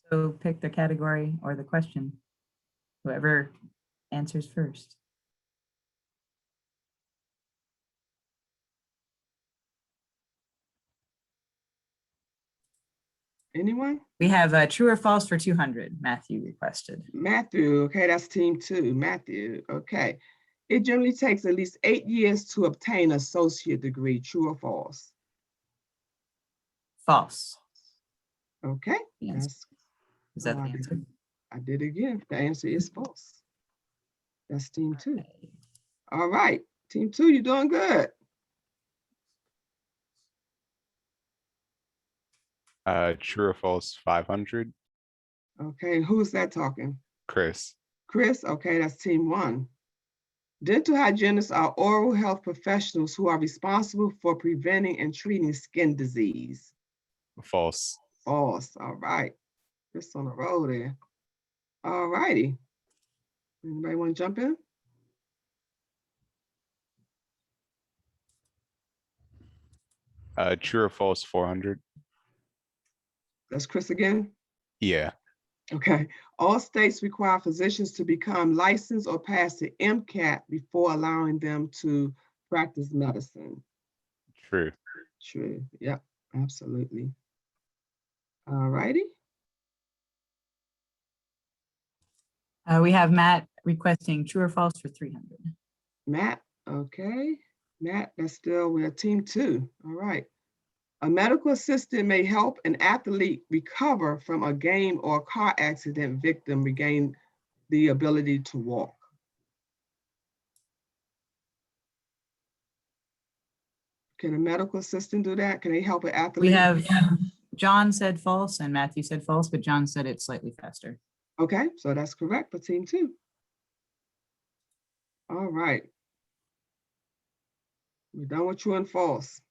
so pick the category or the question. Whoever answers first.
Anyone?
We have true or false for 200. Matthew requested.
Matthew, okay, that's team 2. Matthew, okay. It generally takes at least 8 years to obtain an associate degree. True or false?
False.
Okay.
The answer. Is that the
I
answer?
I did it again. The answer is false. That's team 2. All right, team 2, you're doing good.
True or false 500.
Okay, who's that talking?
Chris.
Chris, okay, that's team 1. Dental hygienists are oral health professionals who are responsible for preventing and treating skin disease.
False.
False, all right. Chris on the roll there. All righty. Anybody want to jump in?
True or false 400.
That's Chris again.
Yeah.
Okay. All states require physicians to become licensed or pass the MCAT before allowing them to practice medicine.
True.
True. Yep, absolutely. All righty.
We have Matt requesting true or false for 300.
Matt, okay. Matt, that's still, we're team 2. All right. A medical assistant may help an athlete recover from a game or car accident victim regain the ability to walk. Can a medical assistant do that? Can they help an athlete?
We have John said false and Matthew said false, but John said it's slightly faster.
Okay, so that's correct for team 2. All right. We're done with true and false.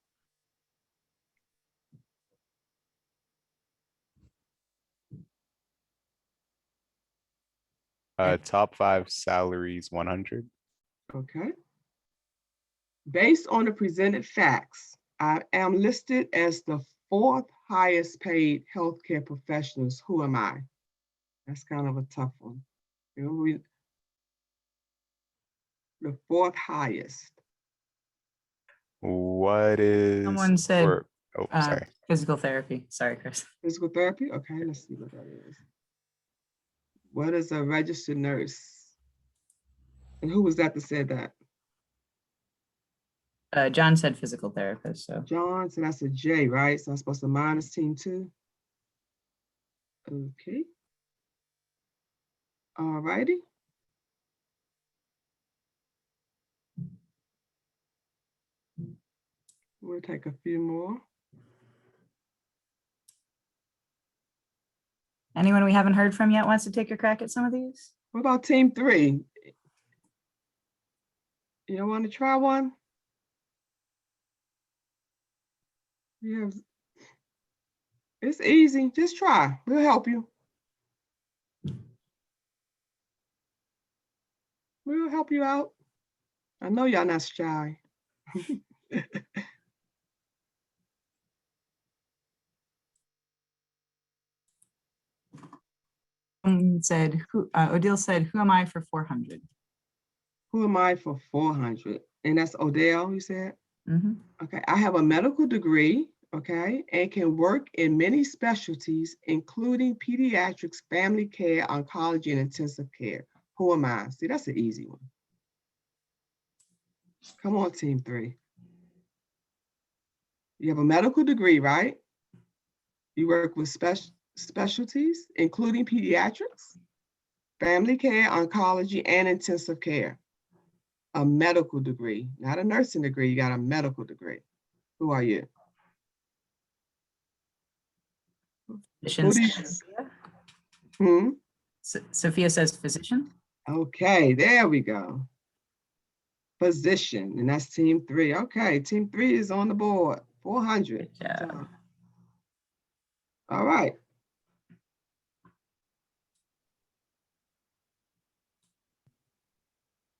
Top 5 salaries 100.
Okay. Based on the presented facts, I am listed as the 4th highest paid healthcare professionals. Who am I? That's kind of a tough one. You know, the 4th highest.
What is
Someone said
sorry.
physical therapy. Sorry, Chris.
Physical therapy? Okay, let's see what that is. What is a registered nurse? And who was that said that?
John said physical therapist, so.
John, so that's a J, right? So I'm supposed to minus team 2. Okay. All righty. We'll take a few more.
Anyone we haven't heard from yet wants to take a crack at some of these?
What about team 3? You don't want to try one? Yeah, it's easy. Just try. We'll help you. We'll help you out. I know y'all not shy.
Odile said, who am I for 400?
Who am I for 400? And that's Odell, you said?
Mhm.
Okay, I have a medical degree, okay, and can work in many specialties, including pediatrics, family care, oncology, and intensive care. Who am I? See, that's an easy one. Come on, team 3. You have a medical degree, right? You work with specialties, including pediatrics, family care, oncology, and intensive care. A medical degree, not a nursing degree. You got a medical degree. Who are you?
Physician
Who do you-
says Sophia.
Hmm?
Sophia says physician.
Okay, there we go. Physician, and that's team 3. Okay, team 3 is on the board. 400.
Good job.
All right.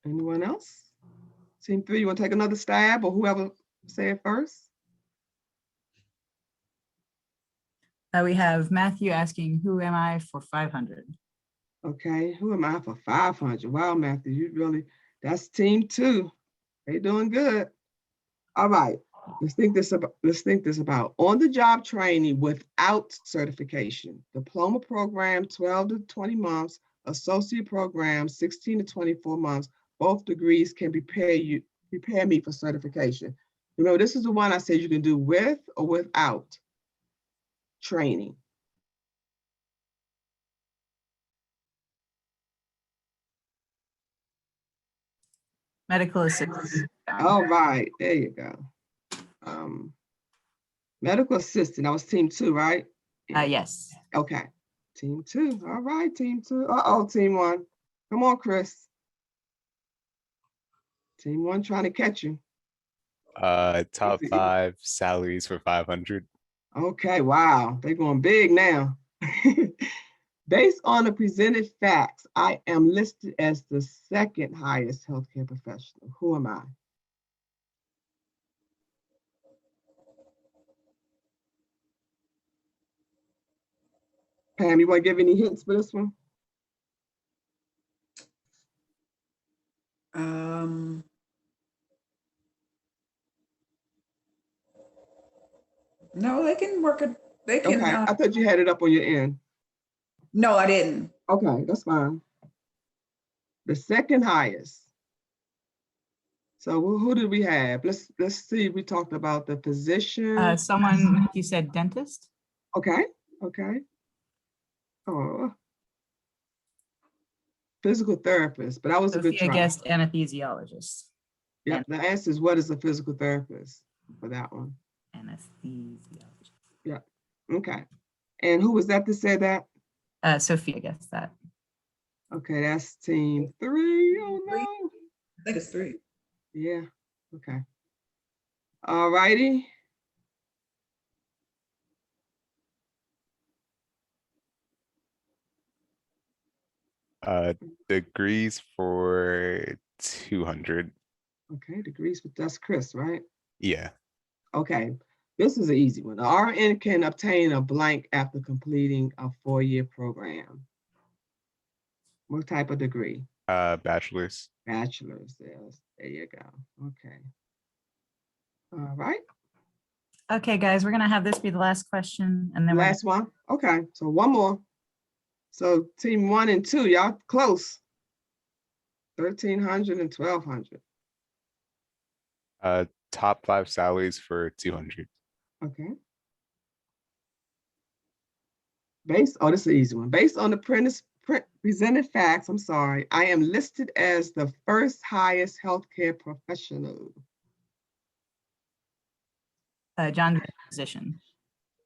Anyone else? Team 3, you want to take another stab, or whoever say it first?
We have Matthew asking, who am I for 500?
Okay, who am I for 500? Wow, Matthew, you really, that's team 2. They doing good. All right, let's think this about on-the-job training without certification. Diploma program, 12 to 20 months, associate program, 16 to 24 months. Both degrees can prepare me for certification. Remember, this is the one I said you can do with or without training.
Medical assistant.
All right, there you go. Medical assistant, that was team 2, right?
Yes.
Okay, team 2. All right, team 2. Uh-oh, team 1. Come on, Chris. Team 1 trying to catch you.
Top 5 salaries for 500.
Okay, wow, they're going big now. Based on the presented facts, I am listed as the 2nd highest healthcare professional. Who am I? Pam, you want to give any hints for this one?
No, they can work it. They can.
Okay, I thought you had it up on your end.
No, I didn't.
Okay, that's fine. The 2nd highest. So who did we have? Let's see. We talked about the physician.
Someone, you said dentist?
Okay. Oh, physical therapist, but that was a good
Sophia
try.
guessed anesthesiologist.
Yeah, the answer is, what is a physical therapist for that one?
Anesthesiologist.
Yeah. Okay. And who was that said that?
Sophia guessed that.
Okay, that's team 3. Oh no.
I think it's 3.
Yeah. Okay. All righty.
Degrees for 200.
Okay, degrees, but that's Chris, right?
Yeah.
Okay. This is an easy one. The RN can obtain a blank after completing a 4-year program. What type of degree?
Bachelor's.
Bachelor's. Yes. There you go. Okay. All right.
Okay, guys, we're gonna have this be the last question, and then
Last one. Okay. So one more. So team 1 and 2, y'all close. 1,300 and 1,200.
top 5 salaries for 200.
Okay. This is an easy one. Based on the presented facts, I am listed as the first highest healthcare professional.
John, position.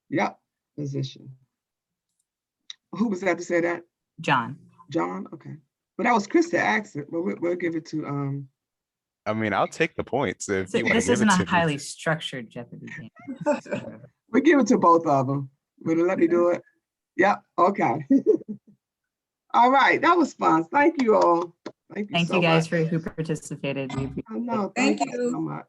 Yep, position. Who was that to say that?
John.
John, okay. But that was Chris that asked it, but we'll give it to,
I mean, I'll take the points if you want to
This
give
isn't
it
a
to me.
highly structured Jeopardy game.
we'll give it to both of them. Will you let me do it? Yep, okay. All right, that was fun. Thank you all. Thank you
Thank
so
you guys
much.
who participated. We appreciate it.
I know,
Thank
thank you
you.
so much.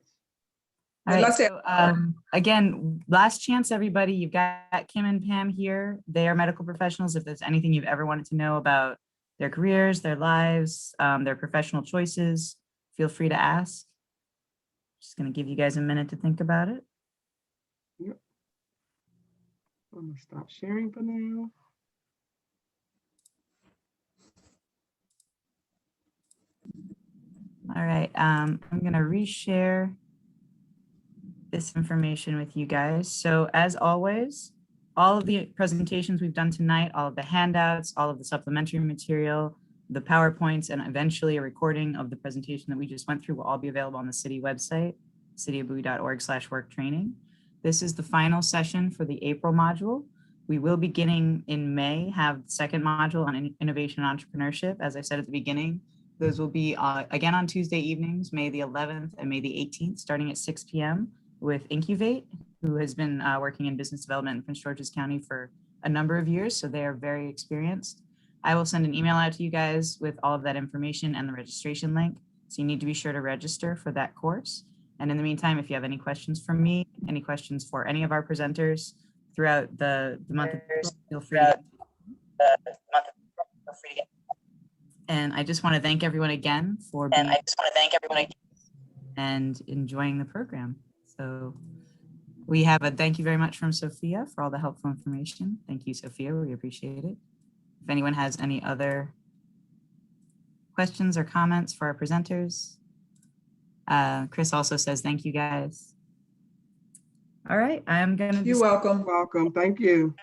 All
Good
right,
luck to-
so again, last chance, everybody. You've got Kim and Pam here. They are medical professionals. If there's anything you've ever wanted to know about their careers, their lives, their professional choices, feel free to ask. Just gonna give you guys a minute to think about it.
Yep. I'm gonna stop sharing for now.
All right, I'm gonna reshare this information with you guys. So as always, all of the presentations we've done tonight, all of the handouts, all of the supplementary material, the PowerPoints, and eventually a recording of the presentation that we just went through will all be available on the city website, cityofbowie.org/worktraining. This is the final session for the April module. We will beginning in May, have the second module on innovation and entrepreneurship. As I said at the beginning, those will be again on Tuesday evenings, May the 11th and May the 18th, starting at 6 p.m. with Incubate, who has been working in business development in Prince George's County for a number of years, so they are very experienced. I will send an email out to you guys with all of that information and the registration link, so you need to be sure to register for that course. And in the meantime, if you have any questions for me, any questions for any of our presenters throughout the month of April, feel free to get. And I just want to thank everyone again for being and enjoying the program. So we have a thank you very much from Sophia for all the helpful information. Thank you, Sophia. We appreciate it. If anyone has any other questions or comments for our presenters, Chris also says thank you guys. All right, I'm gonna.
You're welcome.
Welcome, thank you.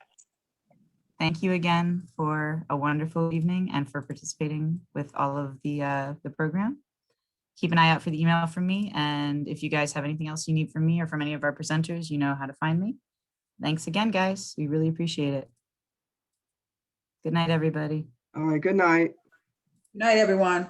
Thank you again for a wonderful evening and for participating with all of the program. Keep an eye out for the email from me. And if you guys have anything else you need from me or from any of our presenters, you know how to find me. Thanks again, guys. We really appreciate it. Good night, everybody.
All right, good night.
Good night, everyone.